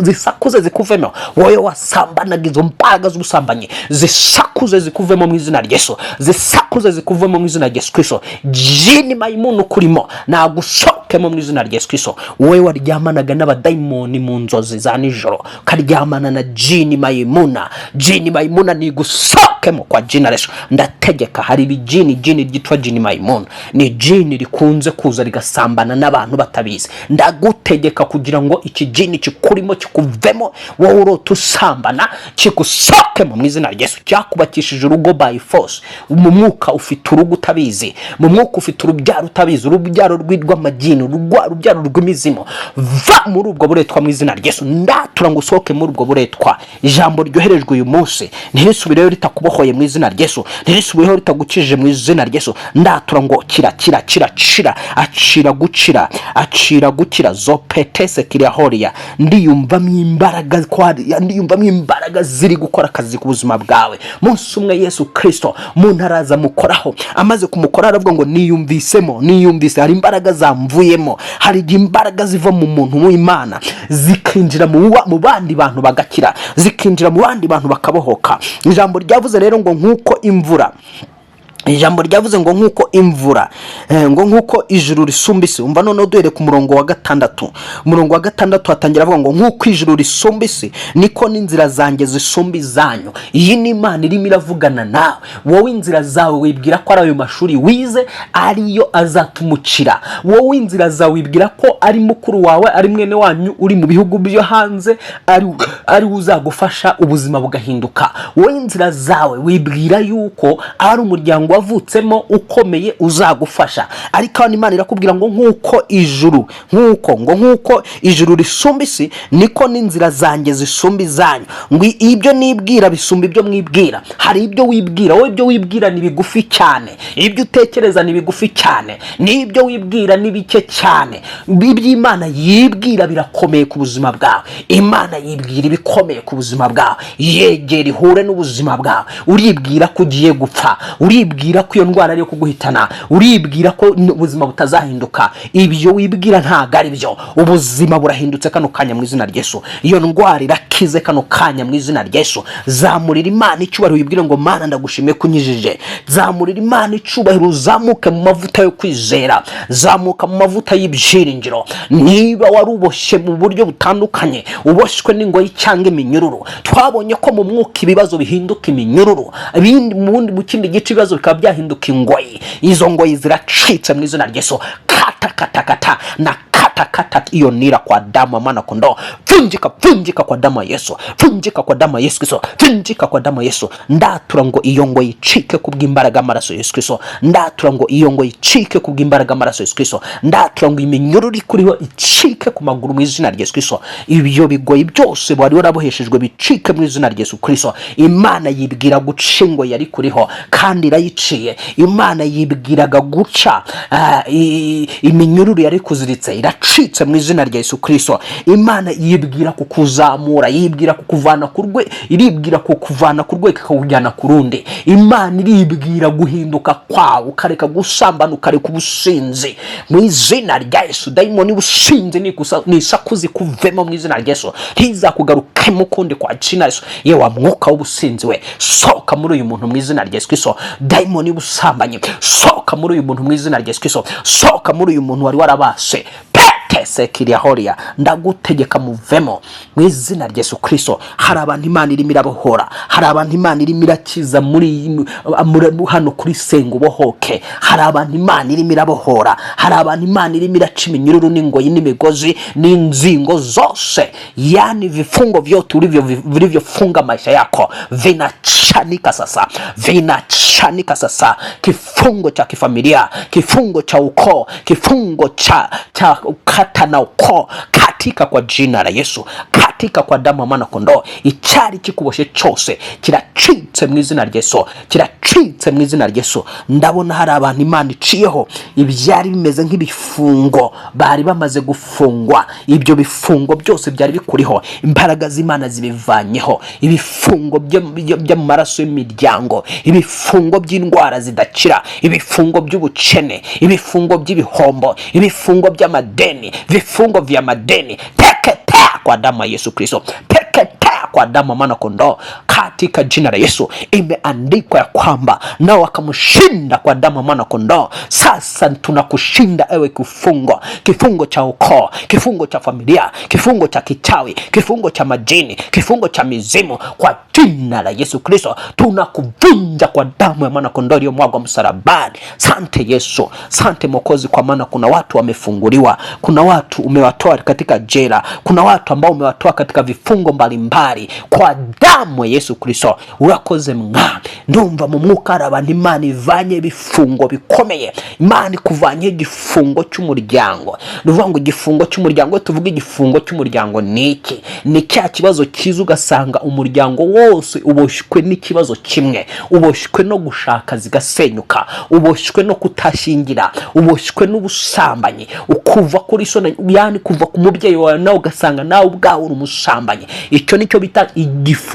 zisakuze zikuvemo. Wowe wasambanaga izo mbaraga z'ubusambanyi zisakuze zikuvemo mu izina rya Yesu. Zisakuze zikuvemo mu izina rya Yesu Kristo. Jini mayimunu kurimo nagushokemo mu izina rya Yesu Kristo. Wowe waryamanaga n'abadayimoni mu nzozi za nijoro, karyamana na jini mayimuna. Jini mayimuna ni gusokemo kwa jina Yesu. Ndategeka hari ibijini, jini ryitwa jini mayimuna ni jini rikunze kuza rigasambana n'abantu batabizi. Ndagutegeka kugira ngo iki jini kikurimo kikuvemo, wowe urota usambana kigusokemo mu izina rya Yesu. Cyakubakishije urugo by force, mu mwuka ufite urugo utabizi, mu mwuka ufite urubyaro utabizi, urubyaro rw'irwa majini, urubyaro rw'imizimo. Va muri ubwo buretwa mu izina rya Yesu. Ndatura ngo usohoke muri ubwo buretwa. Ijambo ryoherejwe uyu munsi ntirisubireyo ritakubohoye mu izina rya Yesu, ntirisubireyo ritagukije mu izina rya Yesu. Ndatura ngo kira acira gukira zopetese kirihoria. Ndiyumvamo imbaraga ziri gukora akazi ku buzima bwawe. Munsi umwe Yesu Kristo umuntu araza mukoraho, amaze kumukora aravuga ngo niyumvise hari imbaraga zamvuyemo. Hari imbaraga ziva mu muntu w'Imana zikinjira mu bandi bantu bagakira, zikinjira mu bandi bantu bakabohoka. Ijambo ryavuze rero ngo nkuko imvura, ijambo ryavuze ngo nkuko ijuru risumbise. Umva none duhere ku murongo wa 6. Umurongo wa 6 hatangira avuga ngo nkuko ijuru risumbise niko n'inzira zanjye zisumba izanyu. Iyi ni Imana irimo iravugana nawe. Wowe inzira zawe wibwira ko ari ayo mashuri wize ariyo azatumukira. Wowe inzira zawe wibwira ko ari mukuru wawe, ari mwene wanyu uri mu bihugu byo hanze, ari uzagufasha ubuzima bugahinduka. Wowe inzira zawe wibwira yuko ari umuryango wavutsemo ukomeye uzagufasha. Ariko Imana irakubwira ngo nkuko ijuru risumbise niko n'inzira zanjye zisumba izanyu. Ngo ibyo nibwira bisumba ibyo mwibwira. Hari ibyo wibwira, wowe ibyo wibwira ni bigufi cyane, ibyo utekereza ni bigufi cyane, n'ibyo wibwira ni bike cyane. Iby'Imana yibwira birakomeye ku buzima bwawe. Imana yibwira ibikomeye ku buzima bwawe. Yegera ihure n'ubuzima bwawe. Uribwira ko ugiye gupfa, uribwira ko iyo ndwara ari yo kuguhitana, uribwira ko ubuzima butazahinduka. Ibyo wibwira ntago ari byo. Ubuzima burahindutse kano kanya mu izina rya Yesu. Iyo ndwara irakize kano kanya mu izina rya Yesu. Zamurira Imana icyubahiro, wibwire ngo Mana ndagushimiye kunyijije. Zamurira Imana icyubahiro, uzamuke mu mavuta yo kwizera, zamuka mu mavuta y'ibyiringiro. Niba waruboshye mu buryo butandukanye, uboshywe n'ingoyi cyangwa iminyururu, twabonye ko mu mwuka ibibazo bihinduka iminyururu, ibindi mu kindi gice ibibazo bikaba byahinduka ingoyi. Izo ngoyi ziracitse mu izina rya Yesu. Kata na kata iyo nira kwa damu ya mwana kondoo. Vunjika kwa damu ya Yesu. Vunjika kwa damu ya Yesu Kristo. Vunjika kwa damu ya Yesu. Ndatura ngo iyo ngoyi icike kubw'imbaraga amaraso ya Yesu Kristo. Ndatura ngo iyo ngoyi icike kubw'imbaraga amaraso ya Yesu Kristo. Ndatura ngo iminyururu ikuriho icike ku maguru mu izina rya Yesu Kristo. Ibyo bigoyi byose wari waraboheshejwe bicike mu izina rya Yesu Kristo. Imana yibwira guca ingoyi yari kuriho kandi irayiciye. Imana yibwiraga guca iminyururu yari kuziritse iracitse mu izina rya Yesu Kristo. Imana yibwira kukuzamura, yibwira kukuvana ku rwego, iribwira kukuvana ku rwego ikakujyana ku rundi. Imana iribwira guhinduka kwawe, ukareka gusambana, ukareka ubusinzi mu izina rya Yesu. Dayimoni ubusinzi nisakuzi kuvemo mu izina rya Yesu. Ntizakugarukemo kundi kwa jina Yesu. Yewe mwuka w'ubusinzi we, sohoka muri uyu muntu mu izina rya Yesu Kristo. Dayimoni ubusambanye, sohoka muri uyu muntu mu izina rya Yesu Kristo. Sohoka muri uyu muntu wari warabase kirihoria. Ndagutegeka muvemo mu izina rya Yesu Kristo. Hari abantu Imana irimo irabohora, hari abantu Imana irimo irakiza muri hano kuri senga ubohoke. Hari abantu Imana irimo irabohora, hari abantu Imana irimo iraca iminyururu n'ingoyi n'imigozi n'inzingo zose, yani vifungo vyote vilivyofunga maisha yako vinachanika sasa. Kifungo cha kifamilia, kifungo cha ukoo, kifungo cha kata na ukoo, kata katika kwa jina la Yesu, katika kwa damu ya mwana kondoo. Icyari kikuboshye cyose kiracitse mu izina rya Yesu, kiracitse mu izina rya Yesu. Ndabona hari abantu Imana iciyeho ibyari bimeze nk'ibifungo, bari bamaze gufungwa. Ibyo bifungo byose byari bikuriho, imbaraga z'Imana zibivanyeho. Ibifungo byo mu maraso y'imiryango, ibifungo by'indwara zidakira, ibifungo by'ubukene, ibifungo by'ibihombo, ibifungo by'amadeni, vifungo vya madeni, teketea kwa damu ya Yesu Kristo, teketea kwa damu ya mwana kondoo, katika jina la Yesu. Imeandikwa ya kwamba nao wakamshinda kwa damu ya mwana kondoo. Sasa tunakushinda ewe kifungo, kifungo cha ukoo, kifungo cha familia, kifungo cha kichawi, kifungo cha majini, kifungo cha mizimu, kwa jina la Yesu Kristo tunakuvunja kwa damu ya mwana kondoo iliyomwagwa msalabani. Sante Yesu, sante Mwokozi, kwa maana kuna watu wamefunguliwa, kuna watu umewatoa katika jela, kuna watu ambao umewatoa katika vifungo mbalimbali kwa damu ya Yesu Kristo. Urakoze mwami. Ndumva mu mwuka abantu Imana ivanye ibifungo bikomeye. Imana kuvanye igifungo cy'umuryango. Nuvuga ngo igifungo cy'umuryango, tuvuga igifungo cy'umuryango niki? Ni cya kibazo kiza ugasanga umuryango wose uboshwe n'ikibazo kimwe, uboshwe no gushaka zigasenyuka, uboshwe no kutashingira, uboshwe n'ubusambanyi, ukuva kuri sona, yani kuva ku mubyeyi wawe nawe ugasanga nawe ubwawe uri umusambanyi. Icyo nicyo bita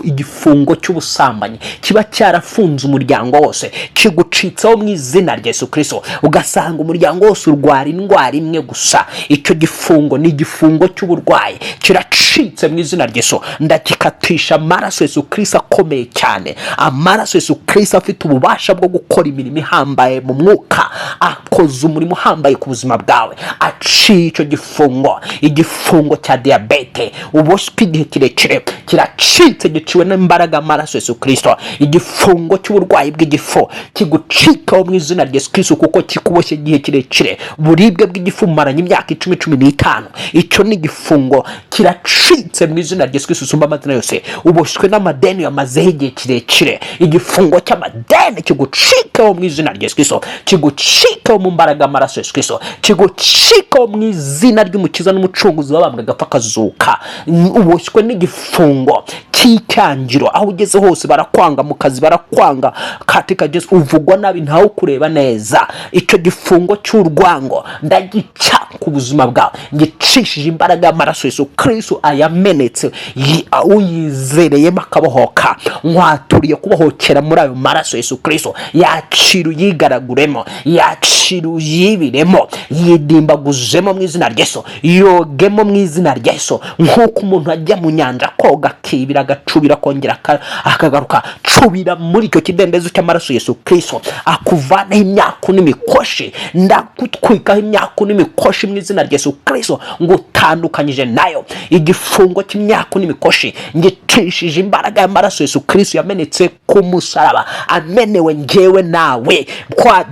igifungo cy'ubusambanyi, kiba cyarafunze umuryango wose, kigucitseho mu izina rya Yesu Kristo. Ugasanga umuryango wose urwara indwara imwe gusa. Icyo gifungo ni igifungo cy'uburwayi, kiracitse mu izina rya Yesu. Ndagikatisha amaraso Yesu Kristo akomeye cyane, amaraso Yesu Kristo afite ububasha bwo gukora imirimo ihambaye mu mwuka, akoze umurimo uhambaye ku buzima bwawe. Aciye icyo gifungo, igifungo cya diabete uboshwe igihe kirekire, kiracitse, giciwe n'imbaraga amaraso Yesu Kristo. Igifungo cy'uburwayi bw'igifu kigucikaho mu izina rya Yesu Kristo, kuko kikuboshye igihe kirekire, buribwe bw'igifu maranye imyaka 10-15. Icyo ni igifungo kiracitse mu izina rya Yesu Kristo usumba amazina yose. Uboshwe n'amadeni yamazeho igihe kirekire, igifungo cy'amadeni kigucikaho mu izina rya Yesu Kristo, kigucikaho mu mbaraga amaraso Yesu Kristo, kigucikaho mu izina ry'umukiza n'umucunguzi wabambwe agapfa akazuka. Uboshwe n'igifungo cy'icyangiro, aho ugeze hose barakwanga, mu kazi barakwanga, katika Yesu uvugwa nabi ntawe ukureba neza. Icyo gifungo cy'urwango ndagica ku buzima bwawe, ngicishije imbaraga y'amaraso Yesu Kristo ayamenetse. Uyizereyemo akabohoka, mwaturiye kubohokera muri ayo maraso Yesu Kristo. Yaciru yigaraguremo, yaciru yibiremo, yidimbaguzemo mu izina rya Yesu, yogemo mu izina rya Yesu. Nk'uko umuntu ajya mu nyanja koga akibira, agacubira, kongera akagaruka, cubira muri icyo kidendezo cy'amaraso Yesu Kristo. Akuvanaho imyaku n'imikoshi, ndakutwikaho imyaku n'imikoshi mu izina rya Yesu Kristo, ngo utandukanyije nayo. Igifungo cy'imyaku n'imikoshi ngicishije imbaraga y'amaraso Yesu Kristo yamenetse ku musaraba, amenewe njyewe nawe kwa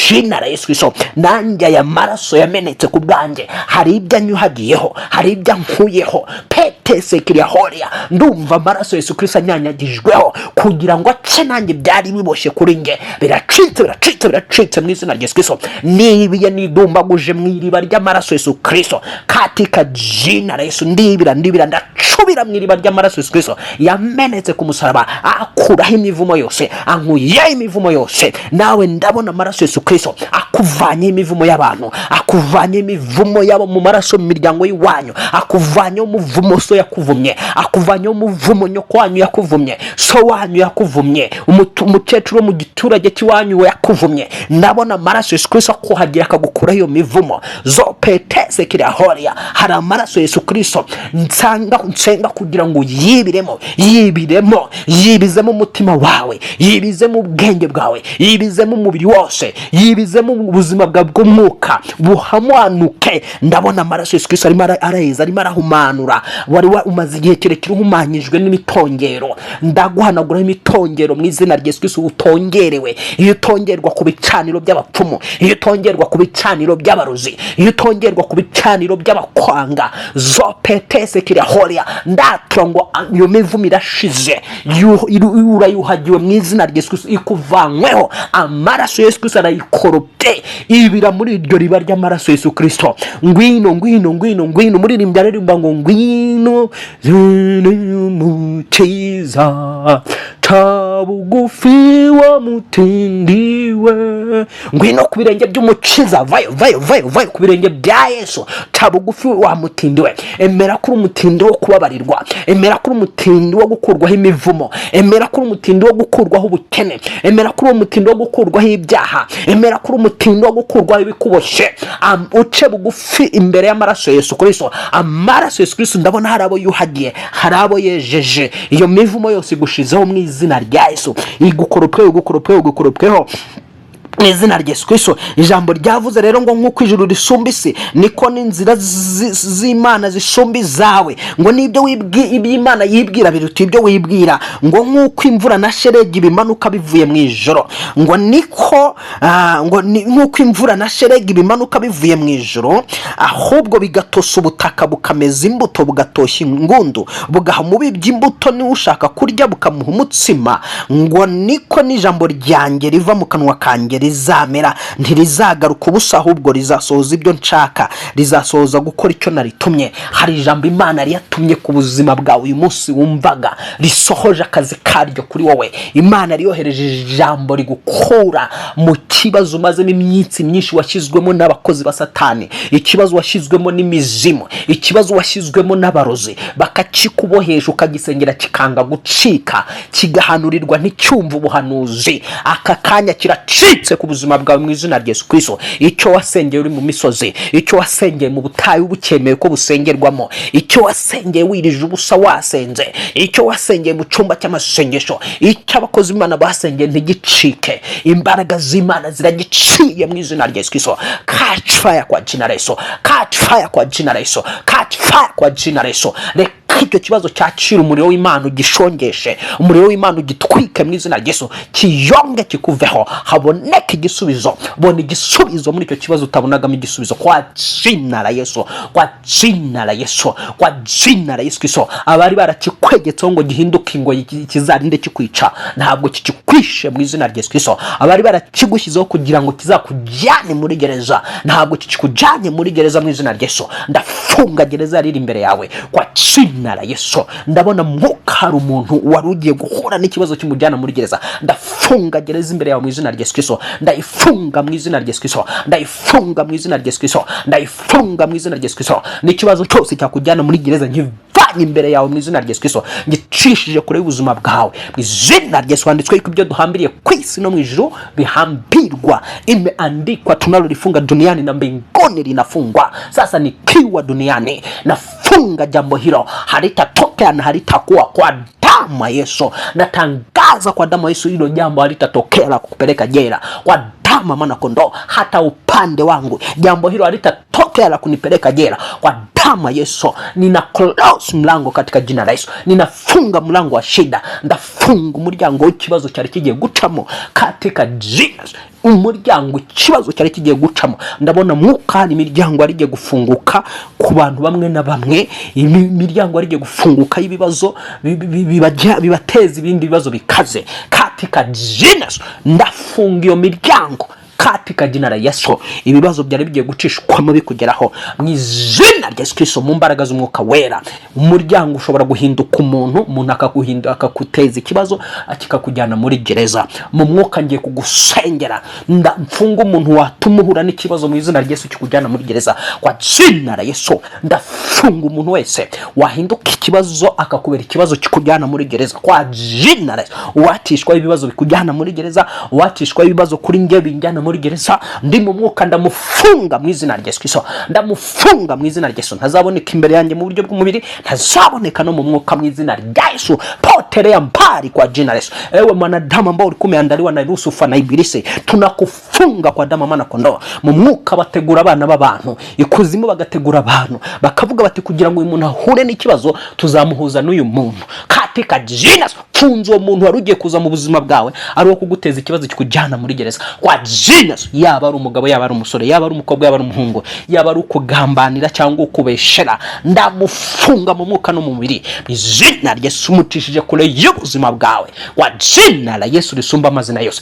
jina la Yesu Kristo. Nanjye aya maraso yamenetse ku bwanjye, hari ibyo anyuhagiyeho, hari ibyo ankuyeho. Pete sekiriya horia, ndumva amaraso Yesu Kristo anyanyagijweho kugira ngo ace nanjye byari biboshye kuri nge. Biracitse mu izina rya Yesu Kristo. Nibiye nidumbaguje mu iriba ry'amaraso Yesu Kristo, katika jina la Yesu. Ndibira ndacubira mu iriba ry'amaraso Yesu Kristo yamenetse ku musaraba, akuraho imivumo yose, ankuyeho imivumo yose. Nawe ndabona amaraso Yesu Kristo akuvanye imivumo y'abantu, akuvanye imivumo yabo mu maraso mu miryango y'iwanyu, akuvanye umuvumo so yakuvumye, akuvanye umuvumo nyoko wanyu yakuvumye, so wanyu yakuvumye, umukecuru mu giturage cy'iwanyu yakuvumye. Ndabona amaraso Yesu Kristo akuhagira akagukuraho iyo mivumo zo. Pete sekiriya horia, hari amaraso Yesu Kristo nsenga kugira ngo yibizemo umutima wawe, yibizemo ubwenge bwawe, yibizemo umubiri wose, yibizemo ubuzima bwawe bw'umwuka buhamwanuke. Ndabona amaraso Yesu Kristo arimo araheza, arimo arahumanura. Wari umaze igihe kirekire uhumanyijwe n'imitongero, ndaguhanaguraho imitongero mu izina rya Yesu Kristo. Utongerewe, iyo utongerwa ku bicaniro by'abapfumu, iyo utongerwa ku bicaniro by'abarozi, iyo utongerwa ku bicaniro by'abakwanga zopetese kirahoria ndatura ngo iyo mivumo irashize urayuhagiwe mu izina rya Yesu Kristo ikuvanyweho amaraso Yesu Kristo arayikoropte ibira muri iryo riba ry'amaraso Yesu Kristo ngwino muririmbya aririmba ngo ngwino mukiza bugufi wa mutindiwe ngwino ku birenge by'umukiza vayo ku birenge bya Yesu bugufi wa mutindiwe emera kuri umutindi wo kubabarirwa emera kuri umutindi wo gukurwaho imivumo emera kuri umutindi wo gukurwaho ubukene emera kuri umutindi wo gukurwaho ibyaha emera kuri umutindi wo gukurwaho ibikuboshe uce bugufi imbere y'amaraso Yesu Kristo amaraso Yesu Kristo ndabona hari abo yuhagiye hari abo yejeje iyo mivumo yose igushizeho mu izina rya Yesu igukoropweho mu izina rya Yesu Kristo. Ijambo ryavuze rero ngo nk'uko ijuru risumba isi niko n'inzira z'Imana zisumba izawe ngo nibyo Imana yibwira biruta ibyo wibwira ngo nk'uko imvura na shelegi bimanuka bivuye mu ijoro ngo niko nk'uko imvura na shelegi bimanuka bivuye mu ijoro ahubwo bigatosa ubutaka bukameza imbuto bugatoshya ingundu bugaha umubibyi imbuto niwe ushaka kurya bukamuha umutsima ngo niko n'ijambo ryanjye riva mu kanwa kanjye rizamera ntirizagaruka ubusa ahubwo rizasohoza ibyo nshaka rizasohoza gukora icyo naritumye. Hari ijambo Imana yatumye ku buzima bwawe uyu munsi wumvaga risohoje akazi karyo kuri wowe. Imana riyohereje ijambo rigukura mu kibazo umazemo iminsi myinshi washyizwemo n'abakozi ba Satani, ikibazo washyizwemo n'imizimu, ikibazo washyizwemo n'abarozi bakakikubohesha ukagisengera kikanga gucika kigahanurirwa nticyumva ubuhanuzi. Aka kanya kiracitse ku buzima bwawe mu izina rya Yesu Kristo. Icyo wasengeye uri mu misozi, icyo wasengeye mu butayu bukemewe ko busengerwamo, icyo wasengeye wirije ubusa wasenze, icyo wasengeye mu cyumba cy'amasengesho, icyo abakozi Imana basengeye ntigicike. Imbaraga z'Imana ziragiciye mu izina rya Yesu Kristo. Catch fire kwa jina la Yesu, catch fire kwa jina la Yesu, catch fire kwa jina la Yesu. Icyo kibazo cyacira umuriro w'Imana ugishongeshe, umuriro w'Imana ugitwike mu izina rya Yesu, kiyonge kikuveho, haboneke igisubizo. Bona igisubizo muri icyo kibazo utabonagamo igisubizo kwa jina la Yesu, kwa jina la Yesu, kwa jina la Yesu Kristo. Abari barakikwegetseho ngo gihinduke ngo kizarinde kikwica, ntabwo kikikwishe mu izina rya Yesu Kristo. Abari barakigushyizeho kugira ngo kizakujyane muri gereza, ntabwo kikujyanye muri gereza mu izina rya Yesu. Ndafunga gereza riri imbere yawe kwa jina la Yesu. Ndabona mwuka hari umuntu wari ugiye guhura n'ikibazo kimujyana muri gereza. Ndafunga gereza imbere yawe mu izina rya Yesu Kristo. Ndayifunga mu izina rya Yesu Kristo. Ndayifunga mu izina rya Yesu Kristo. Ndayifunga mu izina rya Yesu Kristo. N'ikibazo cyose cyakujyana muri gereza nkivanye imbere yawe mu izina rya Yesu Kristo. Ngicishije kure y'ubuzima bwawe mu izina rya Yesu. Handitswe ko ibyo duhambiriye ku isi no mu ijuru bihambirwa. Imeandikwa tunalolifunga duniani na mbinguni linafungwa. Sasa nikiwa duniani nafunga jambo hilo halitatokea na halitakuwa kwa damu ya Yesu. Natangaza kwa damu ya Yesu hilo jambo halitatokea la kukupeleka jela. Kwa damu Mwana Kondoo, hata upande wangu jambo hilo halitatokea la kunipeleka jela. Kwa damu ya Yesu nina close mlango katika jina la Yesu. Ninafunga mlango wa shida, ndafunga umuryango w'ikibazo cyari kigiye gucamo katika jina. Umuryango ikibazo cyari kigiye gucamo, ndabona mwuka ni imiryango ari giye gufunguka ku bantu bamwe na bamwe. Imiryango ari giye gufunguka y'ibibazo bibateza ibindi bibazo bikaze katika jina. Ndafunga iyo miryango katika jina la Yesu. Ibibazo byari bigiye gucishwamo bikugeraho mu izina rya Yesu Kristo, mu mbaraga z'umwuka wera. Umuryango ushobora guhinduka umuntu akaguhinduka akakuteza ikibazo akikakujyana muri gereza. Mu mwuka ngiye kugusengera mfunga umuntu watumuhura n'ikibazo mu izina rya Yesu kikujyana muri gereza kwa jina la Yesu. Ndafunga umuntu wese wahinduka ikibazo akakubera ikibazo kikujyana muri gereza kwa jina la Yesu. Watishwa ibibazo bikujyana muri gereza, watishwa ibibazo kuri nge binjyana muri gereza, ndi mu mwuka ndamufunga mu izina rya Yesu Kristo. Ndamufunga mu izina rya Yesu. Ntazaboneka imbere yanjye mu buryo bw'umubiri, ntazaboneka no mu mwuka mu izina rya Yesu. Potelea mbali kwa jina la Yesu. Ewe mwanadamu ambao ulikuwa umeandaliwa na Yusufu na Ibilisi, tunakufunga kwa damu Mwana Kondoo. Mu mwuka bategura abana b'abantu, ikuzimu bagategura abantu, bakavuga bati kugira ngo uyu muntu ahure n'ikibazo tuzamuhuza n'uyu muntu. katika jina funza uwo muntu wari ugiye kuza mu buzima bwawe ari wo kuguteza ikibazo kikujyana muri gereza kwa jina, yaba ari umugabo yaba ari umusore yaba ari umukobwa yaba ari umuhungu yaba ari ukugambanira cyangwa ukubeshera, ndamufunga mu mwuka no mu mubiri izina rya Yesu, umutishije kure y'ubuzima bwawe kwa jina la Yesu lisumba amazina yose.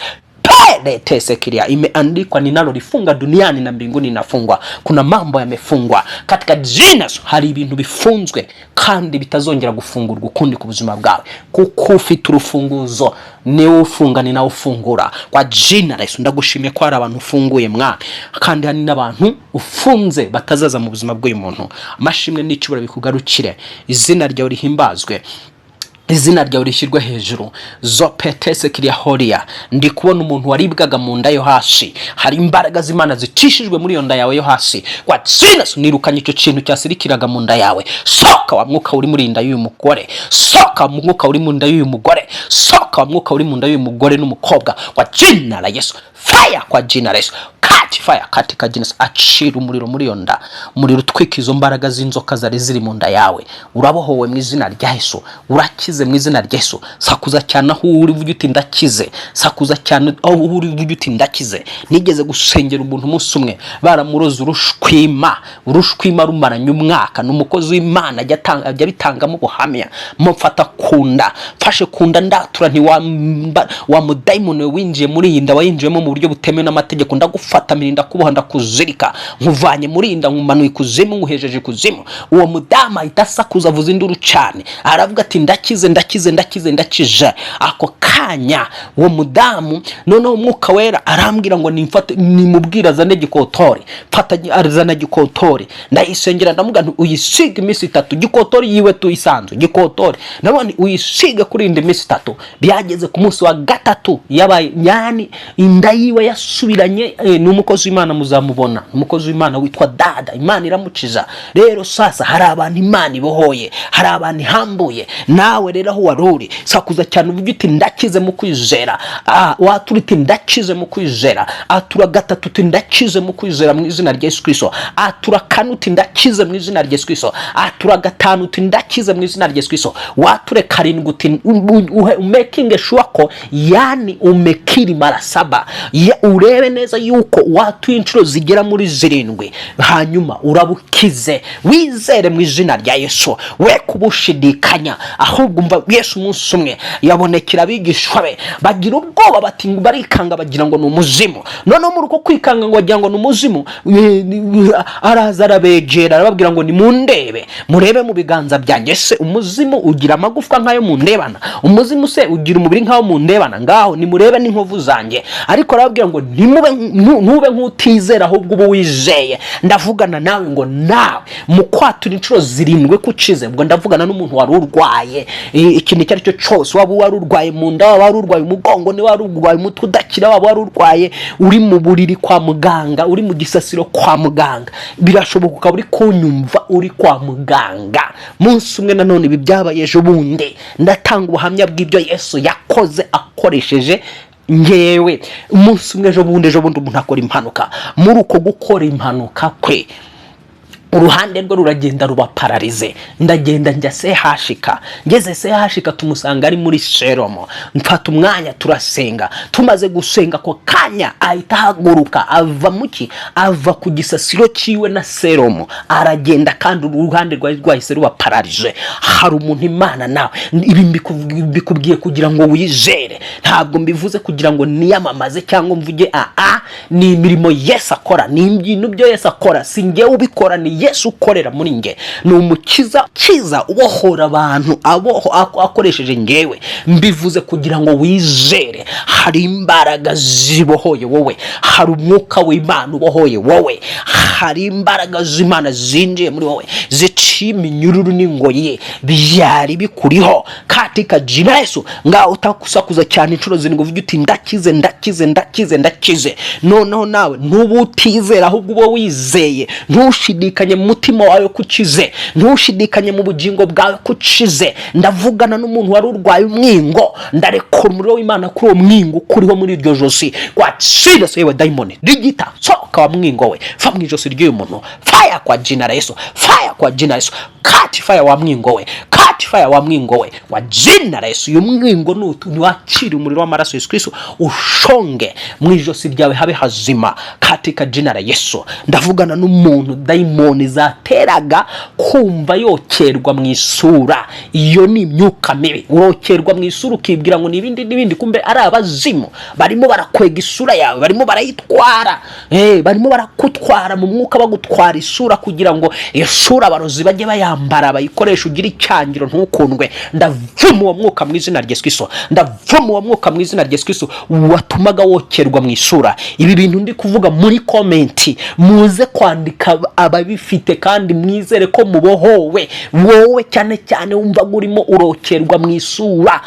Tesekiria imeandikwa ninalolifunga duniani na mbinguni inafungwa. Kuna mambo yamefungwa katika jina. Hari ibintu bifunzwe kandi bitazongera gufungurwa ukundi ku buzima bwawe, kuko ufite urufunguzo ni ufunga ni nawe ufungura kwa jina la Yesu. Ndagushimiye ko hari abantu ufunguye mwana, kandi hari n'abantu ufunze batazaza mu buzima bw'uyu muntu. Amashimwe n'icubura bikugarukire, izina ryawe rihimbazwe, izina ryawe rishyirwe hejuru. Zopetese kiriya horia, ndi kubona umuntu waribwaga mu nda yo hasi, hari imbaraga z'Imana zicishijwe muri iyo nda yawe yo hasi kwa jina. Nirukanye icyo kintu cyasirikiraga mu nda yawe. Soka wa mwuka uri muri nda y'uyu mugore, soka wa mwuka uri mu nda y'uyu mugore, soka wa mwuka uri mu nda y'uyu mugore n'umukobwa kwa jina la Yesu. Fire kwa jina la Yesu, catch fire katika jina. Acira umuriro muri iyo nda, umuriro utwika izo mbaraga z'inzoka zari ziri mu nda yawe. Urabohowe mu izina rya Yesu, urakize mu izina rya Yesu. Sakuza cyane aho uri vuga uti ndakize, sakuza cyane aho uri vuga uti ndakize. Nigeze gusengera umuntu umunsi umwe, baramuroza urushwima rumaranye umwaka, n'umukozi w'Imana ajya bitangamo ubuhamya. Mufata kunda, fashe kunda ndatura nti wa mudaimoni winjiye muri iyi nda, wayinjiyemo mu buryo butemewe n'amategeko, ndagufata mirinda kuboha ndakuzirika, nkuvanye muri inda nkumanuye kuzimu, nguhejeje kuzimu. Uwo mudama itasakuza avuza induru cyane, aravuga ati ndakize ndakize ndakize ndakije. Ako kanya uwo mudamu noneho umwuka wera arambwira ngo nimfate nimubwira zane gikotori, fata arizana gikotori. Ndayisengera ndamuga uyisiga iminsi 3, gikotori yiwe tuyisanzwe gikotori, nabone uyisiga kuri indi minsi 3. Byageze ku munsi wa gatatu yabaye yani inda yiwe yasubiranye. N'umukozi w'Imana muzamubona, umukozi w'Imana witwa Dada, Imana iramukiza. Rero sasa hari abantu Imana ibohoye, hari abantu hambuye. Nawe rero aho waruri sakuza cyane uvuga uti ndakize mu kwizera. Waturite ndakize mu kwizera. Atura gatatu uti ndakize mu kwizera mu izina rya Yesu Kristo. Atura kane uti ndakize mu izina rya Yesu Kristo. Atura gatanu uti ndakize mu izina rya Yesu Kristo. Wature karindwi uti umaking sure ko yani umekiri mara 7, urebe neza yuko watuye inshuro zigera muri 7, hanyuma urabukize. Wizere mu izina rya Yesu, we kubushidikanya, ahubwo umva Yesu umunsi umwe yabonekera abigishwa be, bagira ubwoba bati barikanga, bagira ngo n'umuzimu. None muri uko kwikanga ngo bagira ngo n'umuzimu, araza arabegera arababwira ngo nimundebe, murebe mu biganza byanjye. Se umuzimu ugira amagufwa nkayo mundebana? Umuzimu se ugira umubiri nkaho mundebana? Ngaho nimurebe n'inkovu zanjye. Ariko arababwira ngo ntube nk'utizera, ahubwo ubu wizeye. Ndavugana nawe ngo nawe mu kwatura inshuro 7 kucize. Ubwo ndavugana n'umuntu wari urwaye ikintu icyo ari cyo cyose, waba wari urwaye mu nda, waba wari urwaye umugongo, ni wari urwaye umutwe udakira, waba wari urwaye uri mu buriri kwa muganga, uri mu gisasiro kwa muganga, birashoboka ukaba uri kunyumva uri kwa muganga. Munsi umwe nanone ibi byabaye ejo bundi, ndatanga ubuhamya bw'ibyo Yesu yakoze akoresheje ngewe. Umunsi umwe ejo bundi umuntu akora impanuka. Muri uko gukora impanuka kwe, uruhande rwe ruragenda ruba paralize. Ndagenda njya sehashika, ngeze sehashika tumusanga ari muri seromo. Mfata umwanya turasenga, tumaze gusenga ko kanya ahita haguruka, ava ku gisasiro ciwe na seromo, aragenda kandi uruhande rwahise ruba paralize. Hari umuntu Imana nawe ibi mbikubwiye kugira ngo wizere, ntabwo mbivuze kugira ngo niyamamaze cyangwa mvuge ni imirimo Yesu akora, ni ibintu byo Yesu akora, si nge ubikora, ni Yesu ukorera muri nge. Ni umukiza kiza ubohora abantu akoresheje ngewe. Mbivuze kugira ngo wizere, hari imbaraga zibohoye wowe, hari umwuka w'Imana ubohoye wowe, hari imbaraga z'Imana zinjiye muri wowe, ziciye iminyururu n'ingoyi byari bikuriho katika jina Yesu. Ngaho utakusakuza cyane inshuro 7 uvuga uti ndakize ndakize ndakize ndakize. Noneho nawe ntubutizera, ahubwo ubo wizeye, ntushidikanye mu mutima wawe kukize, ntushidikanye mu bugingo bwawe kukize. Ndavugana n'umuntu wari urwaye umwingo, ndarekora umuriro w'Imana kuri uwo mwingo kuriho muri iryo josi kwa jina yewe daimoni rigita soka wa mwingo we, fa mu ijosi ry'uyu muntu. Fire kwa jina la Yesu, fire kwa jina la Yesu, cut fire wa mwingo we, catch fire wa mwingo we wa jina la Yesu. Uyu mwingo niwakiri umuriro w'amaraso Yesu Kristo ushonge mu ijosi ryawe habe hazima katika jina la Yesu. Ndavugana n'umuntu daimoni zateraga kumva yokerwa mu isura. Iyo ni imyuka mibi. Urokerwa mu isura ukibwira ngo nibindi kumbe ari abazimu barimo barakwega isura yawe, barimo barayitwara, barimo barakutwara mu mwuka bagutwara isura kugira ngo iyo sura abarozi bajye bayambara bayikoresha ugira icyangiro ntukundwe. Ndavuma uwo mwuka mu izina rya Yesu Kristo. Ndavuma uwo mwuka mu izina rya Yesu Kristo watumaga wokerwa mu isura. Ibi bintu ndi kuvuga muri komenti muze kwandika ababifite kandi mwizere ko mubohowe. Wowe cyane cyane wumva urimo urokerwa mu isura,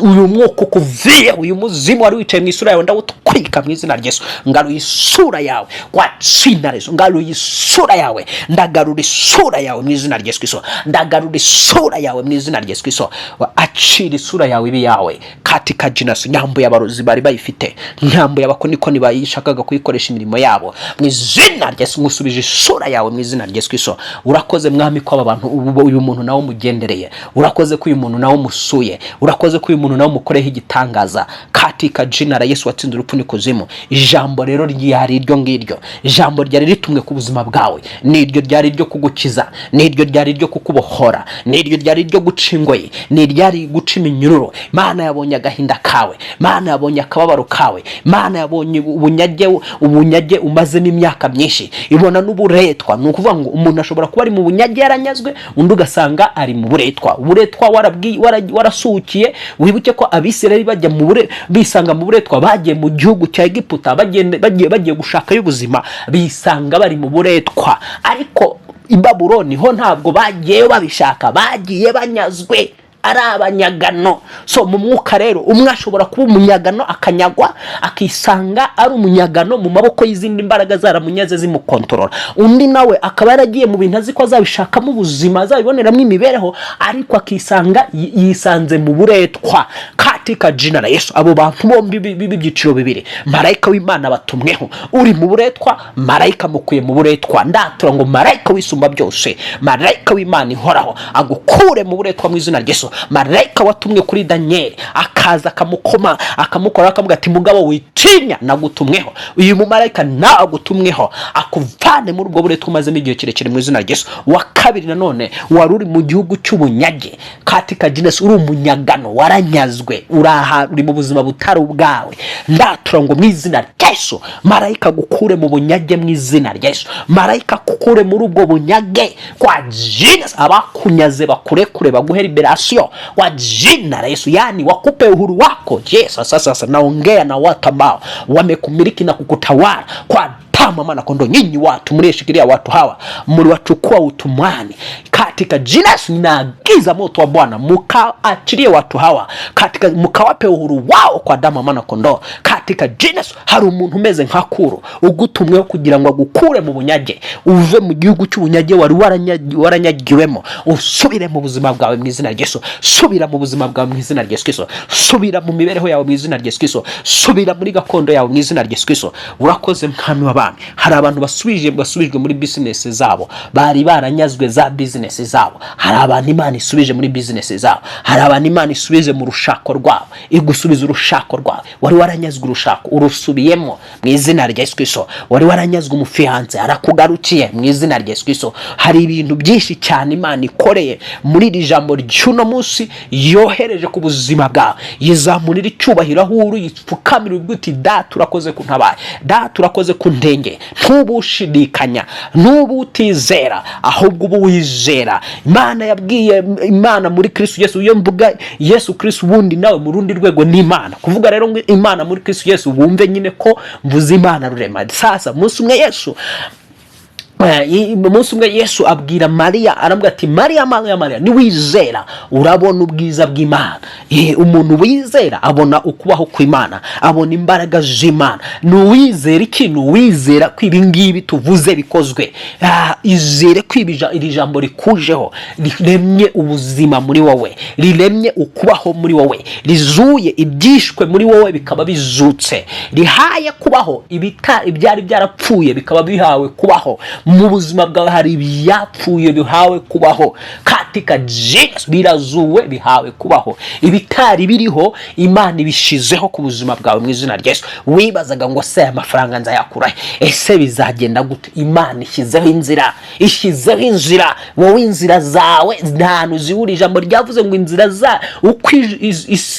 uyu mwuka kuviye, uyu muzimu wari wicaye mu isura yawe ndawutwika mu izina rya Yesu. Ngaruye isura yawe kwa jina la Yesu. Ngaruye isura yawe, ndagarura isura yawe mu izina rya Yesu Kristo. Ndagarura isura yawe mu izina rya Yesu Kristo. Acira isura yawe ibi yawe katika jina la Yesu. Nyambo y'abarozi bari bayifite, nyambo y'abakonikoni bayishakaga kuyikoresha imirimo yabo, mu izina rya Yesu ngusubije isura yawe mu izina rya Yesu Kristo. Urakoze mwami ko aba bantu uyu muntu nawo mugendereye, urakoze ko uyu muntu nawo musuye, urakoze ko uyu muntu nawo mukoreho igitangaza katika jina la Yesu watsinze urupfu n'ikuzimu. Ijambo rero ryari iryo ngiryo, ijambo ryari ritumwe ku buzima bwawe, niryo ryari ryo kugukiza, niryo ryari ryo kukubohora, niryo ryari ryo guca ingoyi, niryari guca iminyururu. Mana yabonye agahinda kawe, Mana yabonye akababaro kawe, Mana yabonye ubunyage umaze n'imyaka myinshi, ibona n'uburetwa. Ni ukuvuga ngo umuntu ashobora kuba ari mu bunyage yaranyazwe, undi ugasanga ari mu buretwa. Uburetwa warasukiye. Wibuke ko Abisirayeli bajya bisanga mu buretwa, bagiye mu gihugu cya Egiputa bagiye gushakayo ubuzima, bisanga bari mu buretwa. Ariko i Babuloni ho ntabwo bagiyeyo babishaka, bagiye banyazwe, ari abanyagano. So mu mwuka rero umwe ashobora kuba umunyagano akanyagwa akisanga ari umunyagano mu maboko y'izindi mbaraga zaramunyaze zimukontorora. Undi nawe akaba yaragiye mu bintu azi ko azabishakamo ubuzima, azabiboneramo imibereho, ariko akisanga yisanze mu buretwa katika jina la Yesu. Abo bantu bombi b'ibyiciro bibiri, marayika w'Imana batumweho. Uri mu buretwa, marayika mukuye mu buretwa. Ndatura ngo marayika wisumba byose, marayika w'Imana ihoraho agukure mu buretwa mu izina rya Yesu. Marayika watumwe kuri Daniel akaza akamukora akavuga ati mugabo witinya nagutumweho. Uyu mumarayika na agutumweho akuvane muri ubwo buretwa umazemo igihe kirekire mu izina rya Yesu. Wa kabiri nanone wari uri mu gihugu cy'ubunyage katika jina, uri umunyagano, waranyazwe, uri mu buzima butari ubwawe. Ndatura ngo mu izina rya Yesu marayika gukure mu bunyage mu izina rya Yesu. Marayika gukure muri ubwo bunyage kwa jina, abakunyaze bakurekure baguhe liberation kwa jina la Yesu. Yani wakupe uhuru wako. Yes, sasa naongea na watu ambao wamekumiliki na kukutawala kwa damu Mana kondo. Nyinyi watu mlioshikilia watu hawa mliwachukua utumwani katika jina Yesu. Ninaagiza moto wa Bwana mukaachilie watu hawa katika mukawape uhuru wao kwa damu Mana kondo katika jina Yesu. Hari umuntu umeze nkakuru ugutumweho kugira ngo agukure mu bunyage, uve mu gihugu cy'ubunyage wari waranyagiwemo, usubire mu buzima bwawe mu izina rya Yesu. Subira mu buzima bwawe mu izina rya Yesu. Subira mu mibereho yawe mu izina rya Yesu. Subira muri gakondo yawe mu izina rya Yesu. Urakoze mwami w'abami. Hari abantu basubijwe muri business zabo, bari baranyazwe za business zabo. Hari abantu Imana isubije muri business zabo. Hari abantu Imana isubije mu rushako rwabo, igusubiza urushako rwawe. Wari waranyazwe urushako, urusubiyemo mu izina rya Yesu. Wari waranyazwe umufiance, arakugarukiye mu izina rya Yesu. Hari ibintu byinshi cyane Imana ikoreye muri iri jambo ry'uno munsi, yohereje ku buzima bwawe. Yizamurira icyubahiro aho uri, yipfukamira uti data urakoze kuntabaye, data urakoze kuntenge. Ntubushidikanya, ntubutizera, ahubwo ubu wizera. Imana yabwiye Imana muri Kristo Yesu. Iyo mvuga Yesu Kristo ubundi nawe mu rundi rwego ni Imana. Kuvuga rero ngo Imana muri Kristo Yesu, bumve nyine ko mvuze Imana rurema. Sasa umunsi umwe Yesu abwira Mariya, arambwira ati Mariya niwizera urabona ubwiza bw'Imana. Umuntu wizera abona ukubaho kw'Imana, abona imbaraga z'Imana. Nuwizera ikintu, wizera ko ibi ngibi tuvuze bikozwe. Izere ko iri jambo rikujeho, riremye ubuzima muri wowe, riremye ukubaho muri wowe, rizuye ibyishwe muri wowe bikaba bizutse, rihaye kubaho ibyari byarapfuye bikaba bihawe kubaho. Mu buzima bwawe hari ibyapfuye bihawe kubaho katika Jesus birazuwe bihawe kubaho. Ibitari biriho Imana ibishizeho ku buzima bwawe mu izina rya Yesu. Wibazaga ngo se amafaranga nzayakura ese bizagenda gute? Imana ishyizeho inzira, ishyizeho inzira. Wowe inzira zawe ntantu zihura. Ijambo ryavuze ngo inzira za uko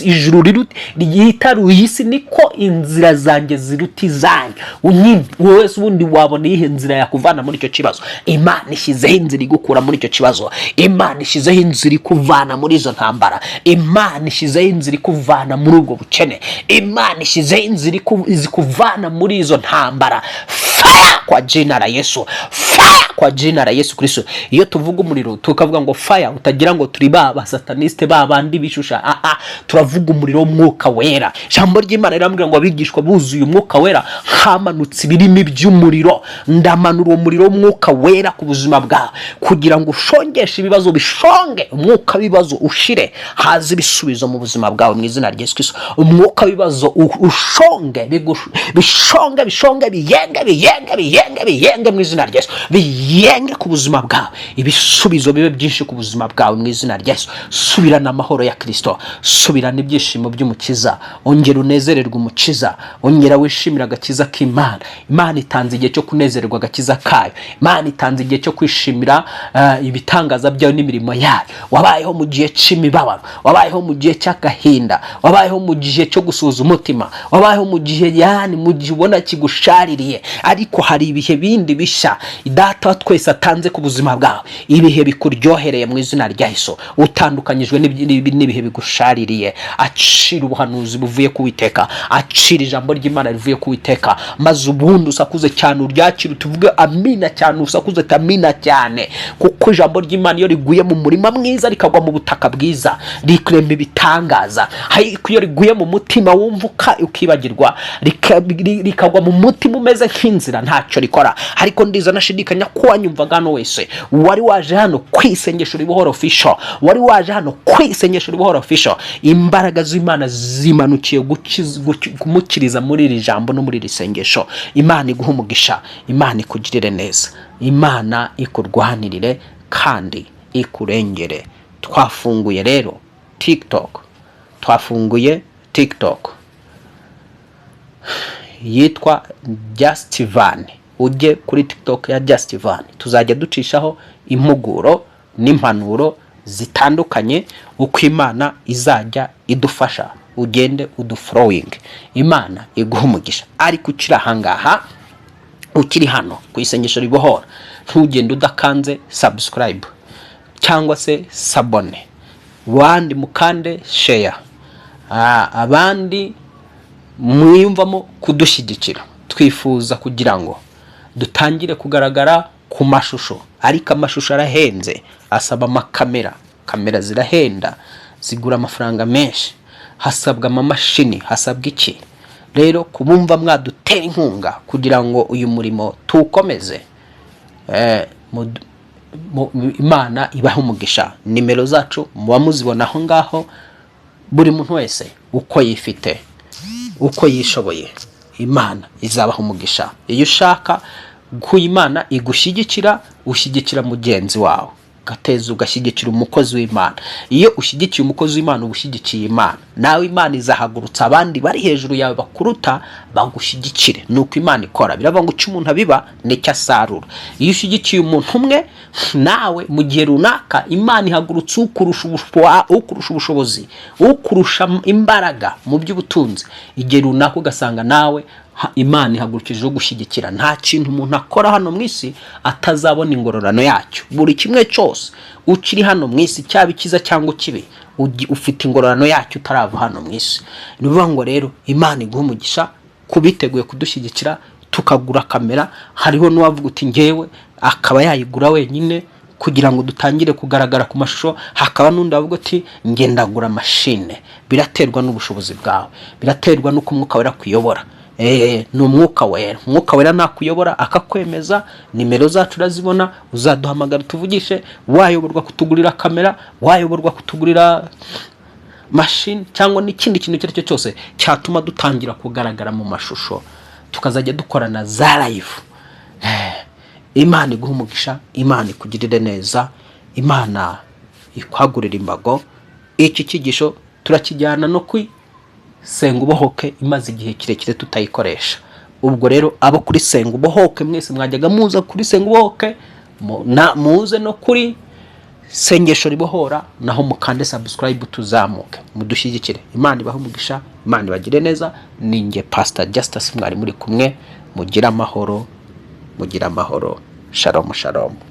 ijuru ryitaruye isi niko inzira zanjye ziruta izanyu. Unyine wowe ubundi wabona ihe nzira yakuvana muri icyo kibazo. Imana ishyizeho inzira igukura muri icyo kibazo. Imana ishyizeho inzira ikuvana muri izo ntambara. Imana ishyizeho inzira ikuvana muri ubwo bukene. Imana ishyizeho inzira ikuvana muri izo ntambara. Fire kwa jina la Yesu, fire kwa jina la Yesu Kristo. Iyo tuvuga umuriro tukavuga ngo fire, utagira ngo turi baba sataniste babandi bishusha. Turavuga umuriro w'Umwuka Wera. Ijambo ry'Imana rirambwira ngo abigishwa buzuye Umwuka Wera hamanutse ibirimi by'umuriro. Ndamanura umuriro w'Umwuka Wera ku buzima bwawe kugira ngo ushongeshe ibibazo bishonge. Umwuka w'ibibazo ushire, haza ibisubizo mu buzima bwawe mu izina rya Yesu Kristo. Umwuka w'ibibazo ushonge, bishonge biyenge mu izina rya Yesu. Biyenge ku buzima bwawe, ibisubizo bibe byinshi ku buzima bwawe mu izina rya Yesu. Subirana amahoro ya Kristo, subirana ibyishimo by'Umukiza, ongera unezererwe Umukiza, ongera wishimira agakiza k'Imana. Imana itanze igihe cyo kunezererwa agakiza kayo. Imana itanze igihe cyo kwishimira ibitangaza byayo n'imirimo yayo. Wabayeho mu gihe cy'imibabaro, wabayeho mu gihe cy'agahinda, wabayeho mu gihe cyo gusuza umutima, wabayeho mu gihe mu gihe ubona kigushaririye, ariko hari ibihe bindi bishya Data twese atanze ku buzima bwawe. Ibihe bikuryohereye mu izina rya Yesu, utandukanyijwe n'ibihe bigushaririye. Acira ubuhanuzi buvuye ku Uwiteka, acira ijambo ry'Imana rivuye ku Uwiteka, maze ubundi usakuze cyane uryakira, tuvuge amina cyane, usakuze amina cyane, kuko ijambo ry'Imana iyo riguye mu murima mwiza rikagwa mu butaka bwiza rikurema ibitangaza. Iyo riguye mu mutima wumvuka ukibagirwa rikagwa mu mutima umeze nk'inzira ntacyo rikora. Ariko ndiza nashidikanya ko wanyumvaga hano wese wari waje hano kwisengesha Ribohoro Official, wari waje hano kwisengesha Ribohoro Official. Imbaraga z'Imana zimanukiye kumukiriza muri iri jambo no muri iri sengesho. Imana iguha umugisha, Imana ikugirire neza, Imana ikurwanirire kandi ikurengere. Twafunguye rero TikTok yitwa Justivan. Ujye kuri TikTok ya Justivan, tuzajya ducishaho impuguro n'impanuro zitandukanye uko Imana izajya idufasha. Ugende uduflowing. Imana iguha umugisha. Ariko ukiri ahangaha, ukiri hano ku isengesho Ribohora, ntugende udakanze subscribe cyangwa se sabone. Wandi mukande share, abandi mwiyumvamo kudushyigikira. Twifuza kugira ngo dutangire kugaragara ku mashusho, ariko amashusho arahenze, asaba kamera zirahenda, zigura amafaranga menshi, hasabwa amamashini, hasabwa iki. Rero kubumva mwadutera inkunga kugira ngo uyu murimo tukomeze, Imana ibahe umugisha. Nimero zacu muba muzibona aho ngaho, buri muntu wese uko yifite, uko yishoboye, Imana izabaha umugisha. Iyo ushaka ko Imana igushyigikira, ushyigikira mugenzi wawe, gateza ugashyigikira umukozi w'Imana. Iyo ushyigikiye umukozi w'Imana ubushyigikiye Imana, nawe Imana izahagurutsa abandi bari hejuru yawe bakuruta bagushyigikire. Nuko Imana ikora. Biravuga ngo icyo umuntu abiba nicyo asarura. Iyo ushyigikiye umuntu umwe, nawe mu gihe runaka Imana ihagurutsa ukurusha ubushobozi, ukurusha imbaraga mu by'ubutunzi. Igihe runaka ugasanga nawe Imana ihagurukije gushyigikira. Nta kintu umuntu akora hano mu isi atazabona ingororano yacyo. Buri kimwe cyose ukiri hano mu isi, cyaba ikiza cyangwa kibi, ufite ingororano yacyo utarava hano mu isi. Nivuga ngo rero Imana iguha umugisha kubiteguye kudushyigikira, tukagura kamera. Hariho n'uwavuga uti ngewe akaba yayigura wenyine kugira ngo dutangire kugaragara ku mashusho. Hakaba n'undi avuga ati ngendagura mashine. Biraterwa n'ubushobozi bwawe, biraterwa n'uko Umwuka Wera kuyobora. Ni Umwuka Wera. Umwuka Wera nakuyobora akakwemeza. Nimero zacu urazibona, uzaduhamagara tuvugishe. Wayoborwa kutugurira kamera, wayoborwa kutugurira machine, cyangwa n'ikindi kintu cyose cyose cyatuma dutangira kugaragara mu mashusho, tukazajya dukorana za live. Imana iguha umugisha, Imana ikugirire neza, Imana ikwagurira imbago. Iki cyigisho turakijyana no senga ubohoke imaze igihe kirekire tutayikoresha. Ubwo rero abo kuri senga ubohoke mwese mwajyaga muza kuri senga ubohoke, muze no kuri sengesho ribohora, naho mukande subscribe tuzamuke mudushyigikire. Imana ibahe umugisha, Imana ibagire neza. Ninjye Pastor Justus mwari muri kumwe. Mugira amahoro, mugira amahoro. Shalom shalom.